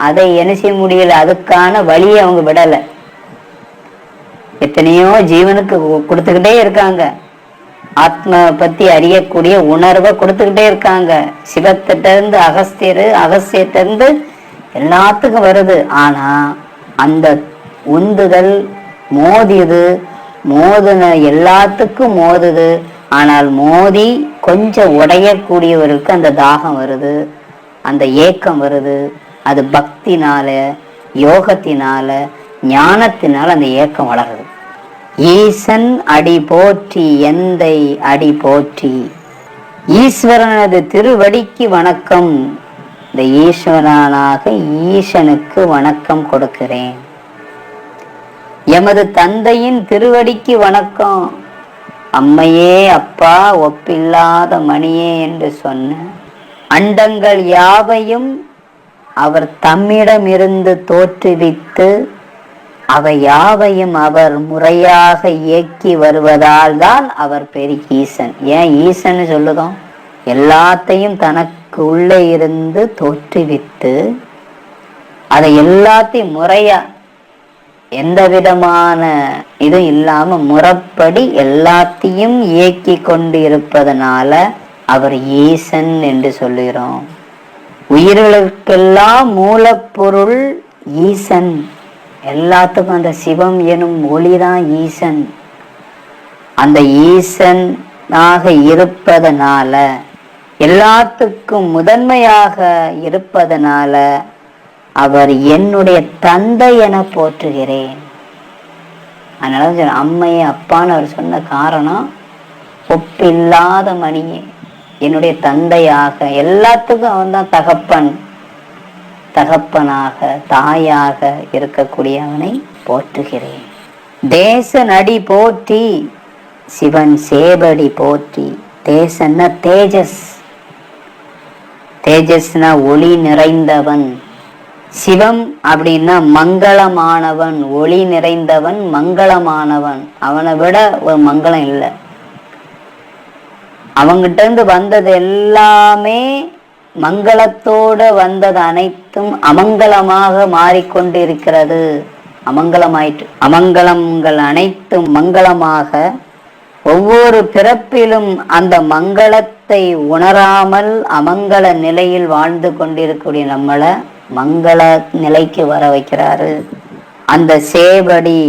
அதை என்ன செய்ய முடியல, அதுக்கான வழியை அவங்க விடல. எத்தனையோ ஜீவனுக்கு கொடுத்துக்கிட்டே இருக்காங்க, ஆத்ம பத்தி அறியக்கூடிய உணர்வை கொடுத்துக்கிட்டே இருக்காங்க. சிவத்திட்ட இருந்து அகஸ்தியர், அகஸ்தியத்திட்ட இருந்து எல்லாத்துக்கும் வருது. ஆனா அந்த உந்துதல் மோதியது, மோதுன எல்லாத்துக்கும் மோதுது. ஆனால் மோதி கொஞ்சம் உடையக்கூடியவருக்கு அந்த தாகம் வருது, அந்த ஏக்கம் வருது. அது பக்தினால, யோகத்தினால, ஞானத்தினால அந்த ஏக்கம் வளருது. ஈசன் அடி போற்றி, எந்தை அடி போற்றி, ஈஸ்வரனது திருவடிக்கு வணக்கம். இந்த ஈஸ்வரனாக ஈசனுக்கு வணக்கம் கொடுக்கிறேன். எமது தந்தையின் திருவடிக்கு வணக்கம். அம்மையே அப்பா ஒப்பில்லாத மணியே என்று சொன்ன அண்டங்கள் யாவையும் அவர் தம்மிடமிருந்து தோற்றுவித்து அவை யாவையும் அவர் முறையாக இயக்கி வருவதால் தான் அவர் பெரிய ஈசன். ஏன் ஈசன் சொல்லுதோம்? எல்லாத்தையும் தனக்கு உள்ளே இருந்து தோற்றுவித்து அதை எல்லாத்தையும் முறையா, எந்த விதமான இது இல்லாம முறைப்படி எல்லாத்தையும் இயக்கி கொண்டு இருப்பதனால அவர் ஈசன் என்று சொல்லுகிறோம். உயிர்களுக்கெல்லாம் மூலப்பொருள் ஈசன். எல்லாத்துக்கும் அந்த சிவம் எனும் ஒளிதான் ஈசன். அந்த ஈசனாக இருப்பதனால, எல்லாத்துக்கும் முதன்மையாக இருப்பதனால அவர் என்னுடைய தந்தை என போற்றுகிறேன். அதனால அம்மையே அப்பான்னு அவர் சொன்ன காரணம், ஒப்பில்லாத மணியே, என்னுடைய தந்தையாக, எல்லாத்துக்கும் அவன் தான் தகப்பன். தகப்பனாக தாயாக இருக்கக்கூடிய அவனை போற்றுகிறேன். தேசன் அடி போற்றி, சிவன் சேவடி போற்றி. தேசன்னா தேஜஸ், தேஜஸ்னா ஒளி நிறைந்தவன். சிவம் அப்படின்னா மங்களமானவன், ஒளி நிறைந்தவன், மங்களமானவன். அவனை விட ஒரு மங்களம் இல்லை. அவங்கிட்ட இருந்து வந்தது எல்லாமே மங்களத்தோடு வந்தது, அனைத்தும் அமங்கலமாக மாறிக்கொண்டு இருக்கிறது. அமங்கலமாயிற்று. அமங்கலங்கள் அனைத்தும் மங்களமாக ஒவ்வொரு பிறப்பிலும் அந்த மங்களத்தை உணராமல் அமங்கல நிலையில் வாழ்ந்து கொண்டிருக்கக்கூடிய நம்மளை மங்கள நிலைக்கு வர வைக்கிறாரு. அந்த சேவடி,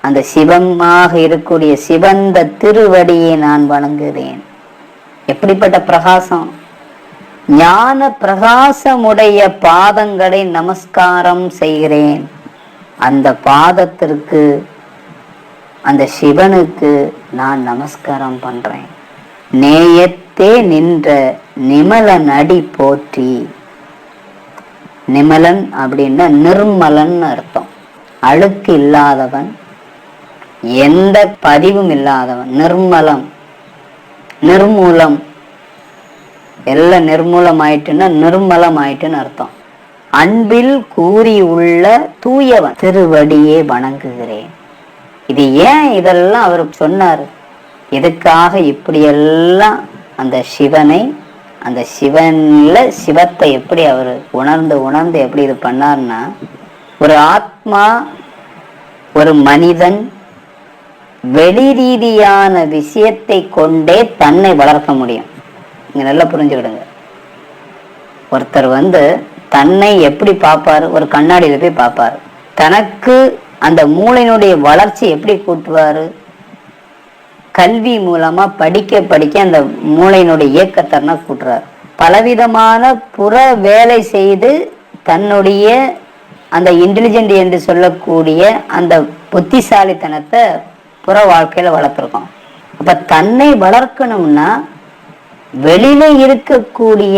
அந்த சிவமாக இருக்கக்கூடிய சிவந்த திருவடியை நான் வணங்குகிறேன். எப்படிப்பட்ட பிரகாசம்! ஞான பிரகாசமுடைய பாதங்களை நமஸ்காரம் செய்கிறேன். அந்த பாதத்திற்கு, அந்த சிவனுக்கு நான் நமஸ்காரம் பண்றேன். நேயத்தே நின்ற நிமலன் அடி போற்றி. நிமலன் அப்படின்னா நிர்மலன் அர்த்தம். அழுக்கு இல்லாதவன், எந்த பதிவும் இல்லாதவன். நிர்மலம், நிர்மூலம், எல்லாம் நிர்மூலம் ஆயிட்டுன்னா நிர்மலம் ஆயிட்டுன்னு அர்த்தம். அன்பில் கூறி உள்ள தூயவன் திருவடியே வணங்குகிறேன். இது ஏன் இதெல்லாம் அவர் சொன்னார்? எதுக்காக இப்படியெல்லாம் அந்த சிவனை அந்த சிவன்ல சிவத்தை எப்படி அவர் உணர்ந்து உணர்ந்து எப்படி இது பண்ணார்னா, ஒரு ஆத்மா, ஒரு மனிதன் வெளி ரீதியான விஷயத்தை கொண்டே தன்னை வளர்க்க முடியும். நீங்க நல்லா புரிஞ்சுக்கிடுங்க. ஒருத்தர் தன்னை எப்படி பார்ப்பாரு? ஒரு கண்ணாடியில போய் பார்ப்பாரு. தனக்கு அந்த மூளையினுடைய வளர்ச்சி எப்படி கூட்டுவாரு? கல்வி மூலமா படிக்க படிக்க அந்த மூளையினுடைய இயக்கத்தன்மை கூட்டுறாரு. பலவிதமான புற வேலை செய்து தன்னுடைய அந்த இன்டெலிஜென்ட் என்று சொல்லக்கூடிய அந்த புத்திசாலித்தனத்தை புற வாழ்க்கையில வளர்த்துருக்கோம். அப்ப தன்னை வளர்க்கணும்னா வெளியில இருக்கக்கூடிய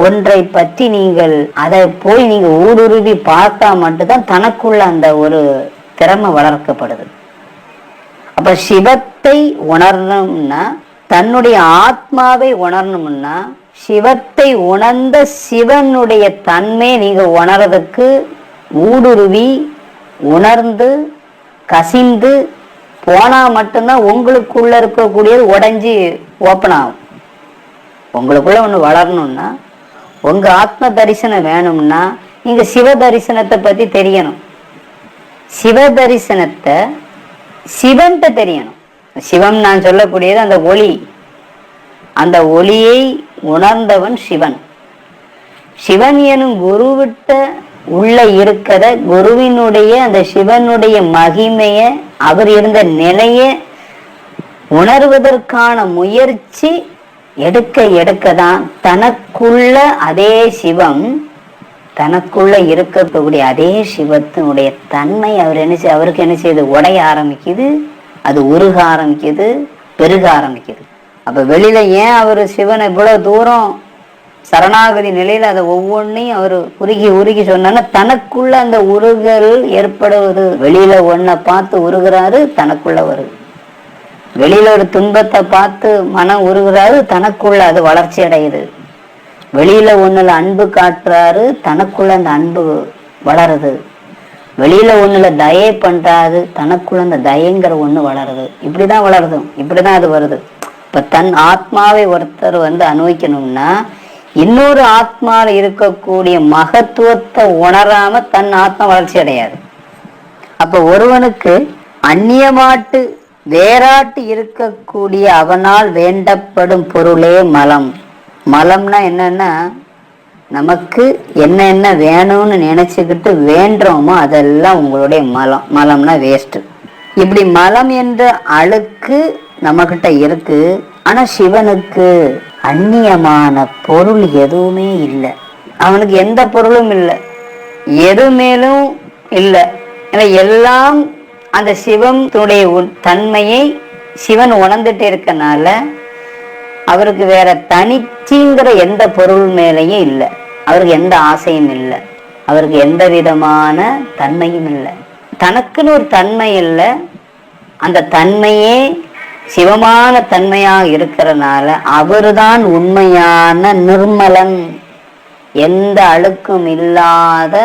ஒன்றை பற்றி நீங்கள் அதை போய் நீங்க ஊடுருவி பார்த்தா மட்டும்தான் தனக்குள்ள அந்த ஒரு திறமை வளர்க்கப்படுது. அப்ப சிவத்தை உணரணும்னா, தன்னுடைய ஆத்மாவை உணரணும்னா, சிவத்தை உணர்ந்த சிவனுடைய தன்மை நீங்க உணர்றதுக்கு ஊடுருவி உணர்ந்து கசிந்து போனா மட்டும்தான் உங்களுக்குள்ள இருக்கக்கூடியது உடைஞ்சி ஓப்பன் ஆகும். உங்களுக்குள்ள ஒண்ணு வளரணும்னா, உங்க ஆத்ம தரிசனம் வேணும்னா நீங்க சிவ தரிசனத்தை பத்தி தெரியணும். சிவ தரிசனத்தை சிவன்கிட்ட தெரியணும். சிவம் நான் சொல்லக்கூடியது அந்த ஒளி. அந்த ஒளியை உணர்ந்தவன் சிவன். சிவன் எனும் குருவிட்ட உள்ள இருக்கிற குருவினுடைய அந்த சிவனுடைய மகிமைய, அவர் இருந்த நிலைய உணர்வதற்கான முயற்சி எடுக்க எடுக்கதான் தனக்குள்ள அதே சிவம், தனக்குள்ள இருக்கக்கூடிய அதே சிவத்தினுடைய தன்மை அவருக்கு என்ன செய்யுது? உடைய ஆரம்பிக்குது, அது உருக ஆரம்பிக்குது, பெருக ஆரம்பிக்குது. அப்ப வெளியில ஏன் அவர் சிவனை இவ்வளவு தூரம் சரணாகதி நிலையில அதை ஒவ்வொன்றையும் அவர் உருகி உருகி சொன்னா, தனக்குள்ள அந்த உருகல் ஏற்படுவது. வெளியில ஒன்ன பார்த்து உருகிறாரு, தனக்குள்ள வருது. வெளியில ஒரு துன்பத்தை பார்த்து மனம் உருகிறாரு, தனக்குள்ள அது வளர்ச்சி அடையுது. வெளியில ஒண்ணுல அன்பு காட்டுறாரு, தனக்குள்ள அந்த அன்பு வளருது. வெளியில ஒண்ணுல தயை பண்றாரு, தனக்குள்ள அந்த தயங்கிற ஒண்ணு வளருது. இப்படிதான் வளருது, இப்படிதான் அது வருது. இப்ப தன் ஆத்மாவை ஒருத்தர் அனுபவிக்கணும்னா, இன்னொரு ஆத்மால இருக்கக்கூடிய மகத்துவத்தை உணராம தன் ஆத்மா வளர்ச்சி அடையாது. அப்ப ஒருவனுக்கு அந்நியமாட்டு வேறாட்டு இருக்கக்கூடிய அவனால் வேண்டப்படும் பொருளே மலம். மலம்னா என்னன்னா, நமக்கு என்ன என்ன வேணும்னு நினைச்சுக்கிட்டு வேண்டுறோமோ அதெல்லாம் உங்களுடைய மலம். மலம்னா வேஸ்ட். இப்படி மலம் என்ற அழுக்கு நம்ம கிட்ட இருக்கு. ஆனா சிவனுக்கு அந்நியமான பொருள் எதுவுமே இல்லை. அவனுக்கு எந்த பொருளும் இல்லை, எது மேலும் இல்லை. எல்லாம் அந்த சிவனுடைய தன்மையை சிவன் உணர்ந்துட்டு இருக்கனால அவருக்கு வேற தனிச்சுங்கிற எந்த பொருள் மேலையும் இல்லை. அவருக்கு எந்த ஆசையும் இல்லை, அவருக்கு எந்த விதமான தன்மையும் இல்லை. தனக்குன்னு ஒரு தன்மை இல்லை. அந்த தன்மையே சிவமான தன்மையாக இருக்கிறனால அவருதான் உண்மையான நிர்மலன். எந்த அழுக்கும் இல்லாத,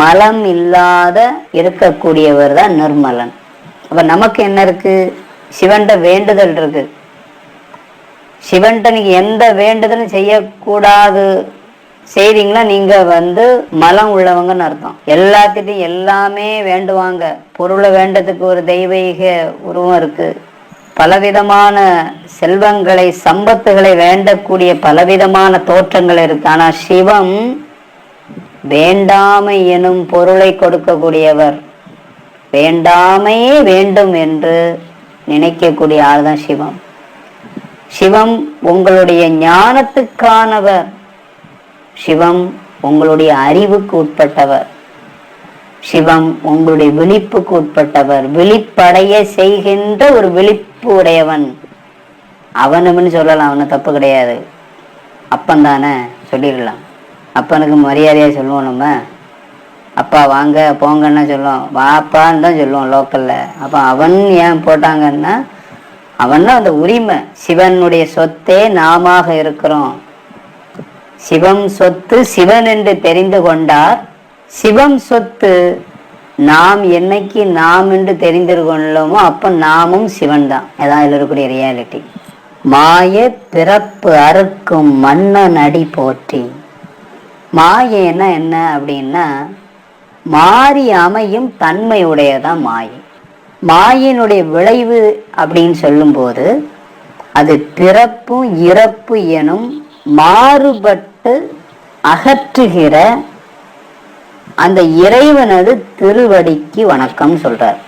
மலம் இல்லாத இருக்கக்கூடியவர் தான் நிர்மலன். அப்ப நமக்கு என்ன இருக்கு? சிவன்ட வேண்டுதல் இருக்கு. சிவன்ட நீங்க எந்த வேண்டுதலும் செய்யக்கூடாது செய்றீங்களா, நீங்க மலம் உள்ளவங்கன்னு அர்த்தம். எல்லாத்திட்டையும் எல்லாமே வேண்டுவாங்க. பொருளை வேண்டதுக்கு ஒரு தெய்வீக உருவம் இருக்கு. பலவிதமான செல்வங்களை, சம்பத்துகளை வேண்டக்கூடிய பலவிதமான தோற்றங்கள் இருக்கு. ஆனா சிவம் வேண்டாமை எனும் பொருளை கொடுக்கக்கூடியவர். வேண்டாமையே வேண்டும் என்று நினைக்கக்கூடிய ஆள்தான் சிவம். சிவம் உங்களுடைய ஞானத்துக்கானவர். சிவம் உங்களுடைய அறிவுக்கு உட்பட்டவர். சிவம் உங்களுடைய விழிப்புக்கு உட்பட்டவர். விழிப்படைய செய்கின்ற ஒரு விழிப்பு உடையவன். அவனும்னு சொல்லலாம், அவனு தப்பு கிடையாது. அப்பந்தானே சொல்லிடலாம். அப்பனுக்கு மரியாதையா சொல்லுவோம். நம்ம அப்பா வாங்க போங்கன்னா சொல்லுவோம், வாப்பான்னு தான் சொல்லுவோம் லோக்கல்ல. அப்ப அவன் ஏன் போட்டாங்கன்னா, அவன் தான் அந்த உரிமை. சிவனுடைய சொத்தே நாம இருக்கிறோம். சிவம் சொத்து சிவன் என்று தெரிந்து கொண்டார். சிவம் சொத்து நாம் என்னைக்கு நாம் என்று தெரிந்து கொள்ளோமோ அப்ப நாமும் சிவன் தான். அதான் இதுல இருக்கக்கூடிய ரியாலிட்டி. மாய பிறப்பு அறுக்கும் மன்னன் அடி போற்றி. மாயைன்னா என்ன அப்படின்னா மாறி அமையும் தன்மை உடையதான் மாயை. மாயினுடைய விளைவு அப்படின்னு சொல்லும்போது அது பிறப்பும் இறப்பு எனும் மாறுபட்டு அகற்றுகிற அந்த இறைவனது திருவடிக்கு வணக்கம் சொல்றார்.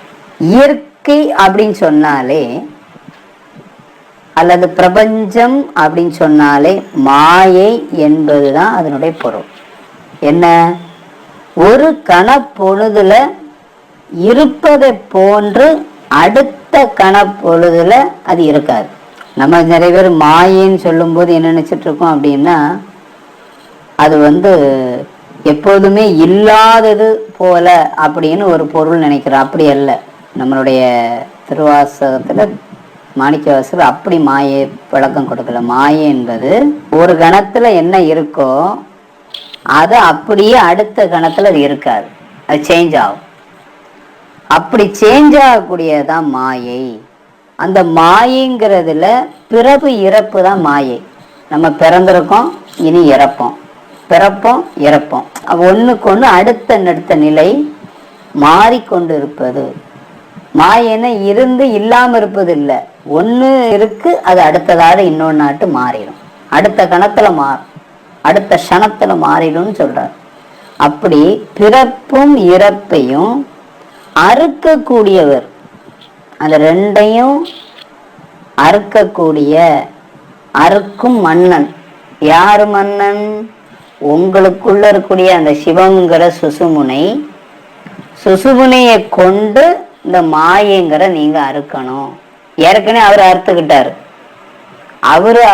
இயற்கை அப்படின்னு சொன்னாலே அல்லது பிரபஞ்சம் அப்படின்னு சொன்னாலே மாயை என்பதுதான் அதனுடைய பொருள். என்ன, ஒரு கணப்பொழுதுல இருப்பதை போன்று அடுத்த கணப்பொழுதுல அது இருக்காது. நம்ம நிறைய பேர் மாயைன்னு சொல்லும் போது என்ன நினைச்சிட்டு இருக்கோம் அப்படின்னா அது எப்போதுமே இல்லாதது போல அப்படின்னு ஒரு பொருள் நினைக்கிறோம். அப்படி அல்ல. நம்மளுடைய திருவாசகத்துல மாணிக்கவாசகர் அப்படி மாயை விளக்கம் கொடுக்கல. மாயை என்பது ஒரு கணத்துல என்ன இருக்கோ அது அப்படியே அடுத்த கணத்துல அது இருக்காது, அது சேஞ்ச் ஆகும். அப்படி சேஞ்ச் ஆகக்கூடியதான் மாயை. அந்த மாயைங்கிறதுல பிறப்பு இறப்பு தான் மாயை. நம்ம பிறந்திருக்கோம், இனி இறப்போம், பிறப்போம் இறப்போம். ஒண்ணுக்கு ஒண்ணு அடுத்த நிலை மாறிக்கொண்டு இருப்பது மாயைன்னு இருந்து இல்லாம இருப்பது இல்லை. ஒண்ணு இருக்கு, அது அடுத்ததாக இன்னொன்னு மாறிடும், அடுத்த கணத்துல மாறும், அடுத்த க்ஷணத்துல மாறிடும் சொல்றார். அப்படி பிறப்பும் இறப்பையும் அறுக்கக்கூடியவர், அந்த ரெண்டையும் அறுக்கக்கூடிய அறுக்கும் மன்னன். யாரு மன்னன்? உங்களுக்குள்ள இருக்கக்கூடிய அந்த சிவங்கிற சுசுமுனையை கொண்டு இந்த மாயைங்கிற நீங்க அறுக்கணும். ஏற்கனவே அவர் அறுத்துக்கிட்டாரு.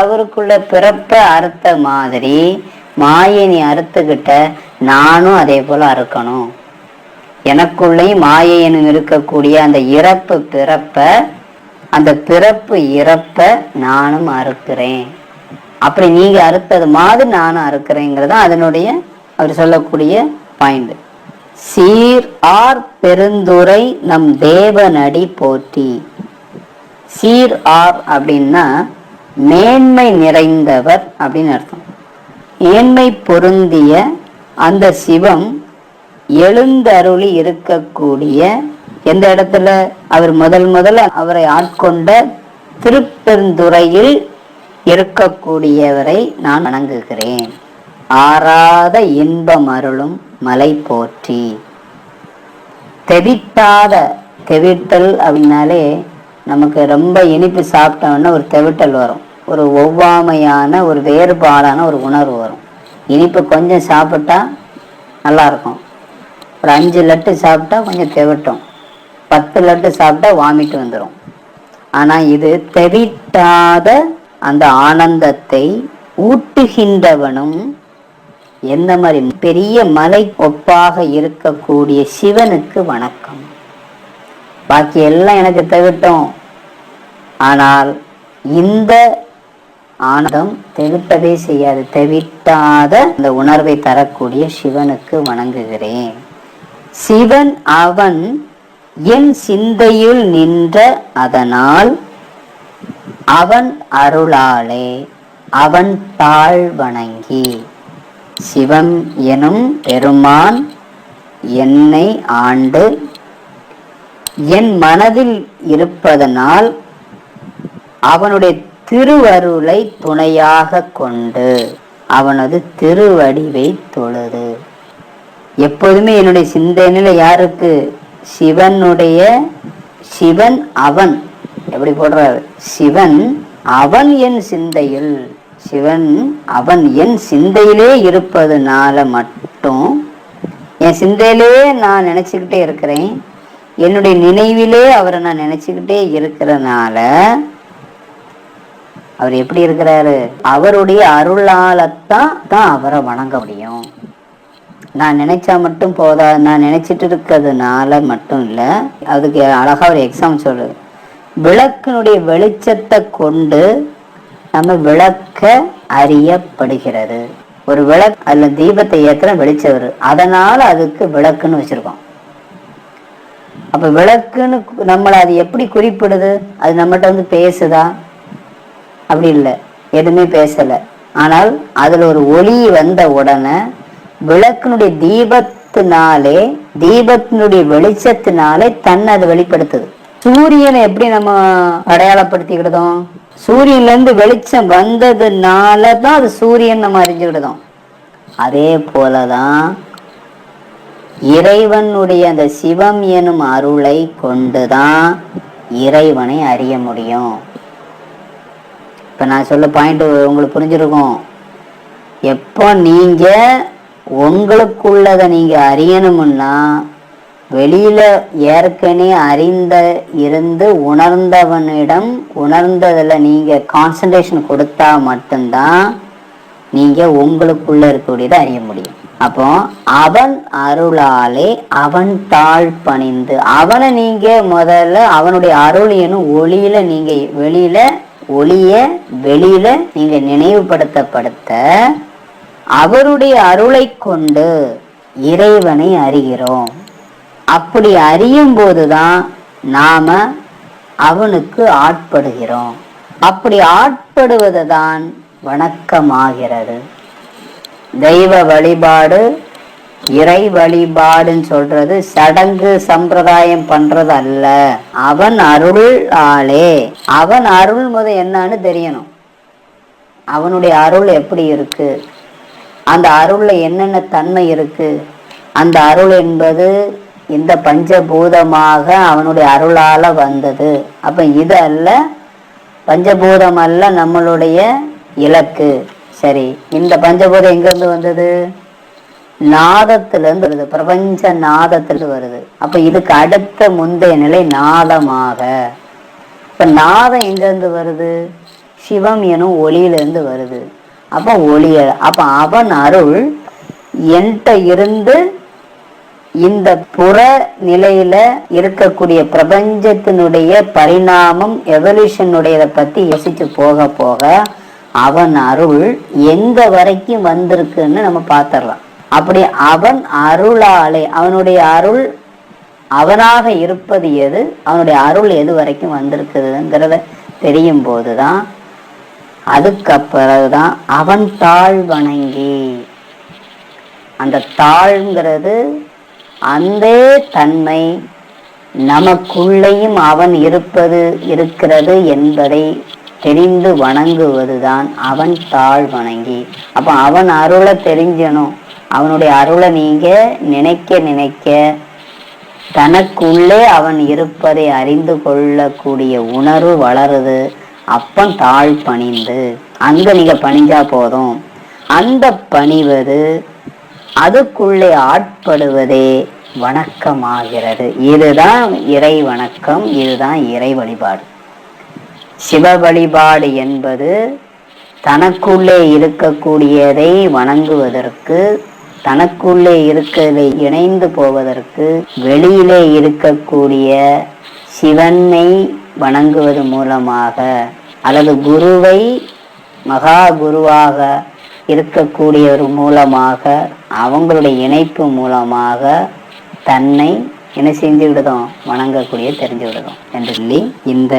அவருக்குள்ள பிறப்ப அறுத்த மாதிரி மாயை நீ அறுத்துக்கிட்ட, நானும் அதே போல அறுக்கணும். எனக்குள்ளேயும் மாயைன்னு இருக்கக்கூடிய அந்த இறப்பு பிறப்ப, அந்த பிறப்பு இறப்ப நானும் அறுக்கிறேன். அப்படி நீங்க அறுத்தது மாதிரி நானும் அறுக்கிறேங்கிறதா அதனுடைய அவர் சொல்லக்கூடிய பாயிண்ட். சீர் ஆர் பெருந்துரை நம் தேவனடி போற்றி. சீர் ஆர் அப்படின்னா மேன்மை நிறைந்தவர் அப்படின்னு அர்த்தம். மேன்மை பொருந்திய அந்த சிவம் எழுந்தருளி இருக்கக்கூடிய எந்த இடத்துல அவர் முதல்ல அவரை ஆட்கொண்ட திருப்பெருந்துறையில் இருக்கக்கூடியவரை நான் வணங்குகிறேன். ஆறாத இன்பம் அருளும் மலை போற்றி. தெவிட்டாத, தெவிட்டல் அப்படின்னாலே நமக்கு ரொம்ப இனிப்பு சாப்பிட்டோம்னா ஒரு தெவிட்டல் வரும், ஒரு ஒவ்வாமையான ஒரு வேறுபாடான ஒரு உணர்வு வரும். இனிப்பு கொஞ்சம் சாப்பிட்டா நல்லா இருக்கும், ஒரு 5 லட்டு சாப்பிட்டா கொஞ்சம் தெவிட்டும், 10 லட்டு சாப்பிட்டா வாமிட்டு வந்துடும். ஆனா இது தெவிட்டாத அந்த ஆனந்தத்தை ஊட்டுகின்றவனும் எந்த மாதிரி பெரிய மலை ஒப்பாக இருக்கக்கூடிய சிவனுக்கு வணக்கம். பாக்கி எல்லாம் எனக்கு தெவிட்டோம், ஆனால் இந்த ஆனந்தம் தெவிட்டவே செய்யாது. தெவிட்டாத அந்த உணர்வை தரக்கூடிய சிவனுக்கு வணங்குகிறேன். சிவன் அவன் என் சிந்தையில் நின்ற அதனால் அவன் அருளாலே அவன் தாழ் வணங்கி. சிவம் எனும் பெருமான் என்னை ஆண்டு என் மனதில் இருப்பதனால் அவனுடைய திருவருளை துணையாக கொண்டு அவனது திருவடிவை தொழுது. எப்போதுமே என்னுடைய சிந்தனையில யாருக்கு? சிவனுடைய, சிவன் அவன் எப்படி போடுறாரு? சிவன் அவன் என் சிந்தையில், சிவன் அவன் என் சிந்தையிலே இருப்பதுனால மட்டும், என் சிந்தையிலே நான் நினைச்சுக்கிட்டே இருக்கிறேன், என்னுடைய நினைவிலே அவரை நான் நினைச்சுக்கிட்டே இருக்கிறனால அவர் எப்படி இருக்கிறாரு? அவருடைய அருளாலத்தான் அவரை வணங்க முடியும். நான் நினைச்சா மட்டும் போதா, நான் நினைச்சிட்டு இருக்கிறதுனால மட்டும் இல்லை. அதுக்கு அழகா ஒரு எக்ஸாம் சொல்லு. விளக்கினுடைய வெளிச்சத்தை கொண்டு நம்ம விளக்க அறியப்படுகிறது. ஒரு விளக்கு, அதுல தீபத்தை ஏத்துற வெளிச்சவர், அதனால அதுக்கு விளக்குன்னு வச்சிருக்கோம். அப்ப விளக்குன்னு நம்மளை அது எப்படி குறிப்பிடுது? அது நம்மகிட்ட பேசுதா? அப்படி இல்லை, எதுவுமே பேசலை. ஆனால் அதில் ஒரு ஒளி வந்த உடனே விளக்கினுடைய தீபத்தினுடைய வெளிச்சத்தினாலே தன்னை அது வெளிப்படுத்துது. சூரியனை எப்படி நம்ம அடையாளப்படுத்திக்கிட்டோம்? சூரியன்ல இருந்து வெளிச்சம் வந்ததுனாலதான் அது சூரியன் நம்ம அறிஞ்சுக்கிட்டோம். அதே போலதான் இறைவனுடைய அந்த சிவம் எனும் அருளை கொண்டுதான் இறைவனை அறிய முடியும். இப்ப நான் சொல்ல பாயிண்ட் உங்களுக்கு புரிஞ்சிருக்கும். எப்போ நீங்க உங்களுக்குள்ளதை நீங்க அறியணும்னா வெளியில ஏற்கனவே அறிந்த இருந்து உணர்ந்தவனிடம் உணர்ந்ததுல நீங்க கான்சன்ட்ரேஷன் கொடுத்தா மட்டும்தான் நீங்க உங்களுக்குள்ள இருக்கக்கூடியதை அறிய முடியும். அப்போ அவன் அருளாலே அவன் தாழ் பணிந்து அவனை நீங்க முதல்ல அவனுடைய அருள் எனும் ஒளியில நீங்க வெளியில நீங்க நினைவுபடுத்தப்படுத்த அவருடைய அருளை கொண்டு இறைவனை அறிகிறோம். அப்படி அறியும் போதுதான் நாம அவனுக்கு ஆட்படுகிறோம். அப்படி ஆட்படுவதுதான் வணக்கமாகிறது. தெய்வ வழிபாடு, இறை வழிபாடுன்னு சொல்றது சடங்கு சம்பிரதாயம் பண்றது அல்ல. அவன் அருளாலே, அவன் அருள் முதல் என்னன்னு தெரியணும். அவனுடைய அருள் எப்படி இருக்கு, அந்த அருள்ல என்னென்ன தன்மை இருக்கு, அந்த அருள் என்பது இந்த பஞ்சபூதமாக அவனுடைய அருளால வந்தது. அப்ப இது அல்ல, பஞ்சபூதம் அல்ல நம்மளுடைய இலக்கு. சரி, இந்த பஞ்சபூதம் எங்கிருந்து வந்தது? நாதத்திலிருந்து வருது, பிரபஞ்ச நாதத்திலிருந்து வருது. அப்ப இதுக்கு அடுத்த முந்தைய நிலை நாதமாக. இப்ப நாதம் எங்கிருந்து வருது? சிவம் எனும் ஒளியிலிருந்து வருது. அப்ப ஒளிய, அப்ப அவன் அருள் என்கிட்ட இருந்து இந்த புற நிலையில இருக்கக்கூடிய பிரபஞ்சத்தினுடைய பரிணாமம் எவல்யூஷனுடைய பத்தி யோசிச்சு போக போக அவன் அருள் எங்க வரைக்கும் வந்திருக்குன்னு நம்ம பார்த்துடலாம். அப்படி அவன் அருளாலே, அவனுடைய அருள் அவனாக இருப்பது எது, அவனுடைய அருள் எது வரைக்கும் வந்திருக்குதுங்கிறத தெரியும் போதுதான் அதுக்கப்புறம்தான் அவன் தாழ் வணங்கி, அந்த தாழ்ங்கிறது அந்த தன்மை நமக்குள்ளேயும் அவன் இருக்கிறது என்பதை தெரிந்து வணங்குவதுதான் அவன் தாழ் வணங்கி. அப்ப அவன் அருளை தெரிஞ்சணும். அவனுடைய அருளை நீங்க நினைக்க தனக்குள்ளே அவன் இருப்பதை அறிந்து கொள்ளக்கூடிய உணர்வு வளருது. அப்பன் தாழ் பணிந்து, அங்க நீங்க பணிஞ்சா போதும். அந்த பணிவது, அதுக்குள்ளே ஆட்படுவதே வணக்கமாகிறது. இதுதான் இறை வணக்கம், இதுதான் இறை வழிபாடு. சிவ வழிபாடு என்பது தனக்குள்ளே இருக்கக்கூடியதை வணங்குவதற்கு, தனக்குள்ளே இருக்கிறதை இணைந்து போவதற்கு, வெளியிலே இருக்கக்கூடிய சிவனை வணங்குவது மூலமாக அல்லது குருவை மகா குருவாக இருக்கக்கூடியவர் மூலமாக அவங்களுடைய இணைப்பு மூலமாக தன்னை என்ன செஞ்சு விடுதோம், வணங்கக்கூடிய தெரிஞ்சு விடுதோம் என்று சொல்லி இந்த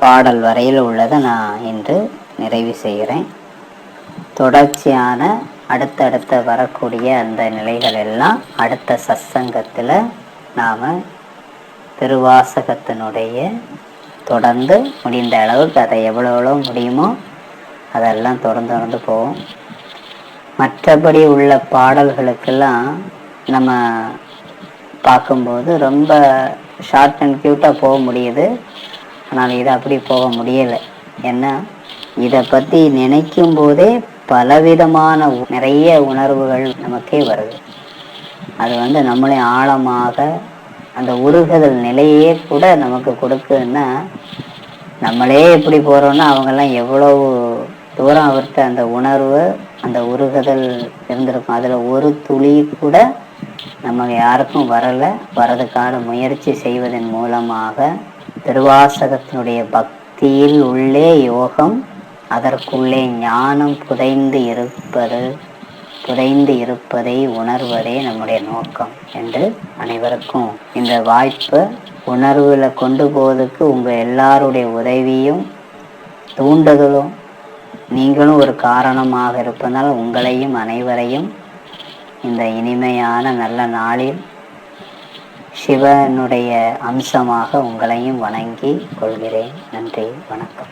பாடல் வரையில் உள்ளதை நான் இன்று நிறைவு செய்கிறேன். தொடர்ச்சியான அடுத்தடுத்த வரக்கூடிய அந்த நிலைகள் எல்லாம் அடுத்த சத்சங்கத்தில் நாம் திருவாசகத்தினுடைய தொடர்ந்து முடிந்த அளவுக்கு அதை எவ்வளோ முடியுமோ அதெல்லாம் தொடர்ந்து போவோம். மற்றபடி உள்ள பாடல்களுக்கெல்லாம் நம்ம பார்க்கும்போது ரொம்ப ஷார்ட் அண்ட் க்யூட்டாக போக முடியுது. ஆனால் இதை அப்படி போக முடியலை. ஏன்னா இதை பற்றி நினைக்கும் போதே பலவிதமான நிறைய உணர்வுகள் நமக்கே வருது. அது நம்மளே ஆழமாக அந்த உருகுதல் நிலையே கூட நமக்கு கொடுக்குன்னா, நம்மளே எப்படி போகிறோன்னா அவங்கெல்லாம் எவ்வளவு தூரம் அவர்கிட்ட அந்த உணர்வு அந்த உருகுதல் இருந்திருக்கும். அதில் ஒரு துளி கூட நம்ம யாருக்கும் வரலை. வரதுக்கான முயற்சி செய்வதன் மூலமாக திருவாசகத்தினுடைய பக்தியில் உள்ளே யோகம், அதற்குள்ளே ஞானம் புதைந்து இருப்பதை உணர்வதே நம்முடைய நோக்கம் என்று அனைவருக்கும் இந்த வாய்ப்பு உணர்வுல கொண்டு போவதற்கு உங்கள் எல்லாருடைய உதவியும் தூண்டுதலும் நீங்களும் ஒரு காரணமாக இருப்பதால் உங்களையும் அனைவரையும் இந்த இனிமையான நல்ல நாளில் சிவனுடைய அம்சமாக உங்களையும் வணங்கி கொள்கிறேன். நன்றி, வணக்கம்.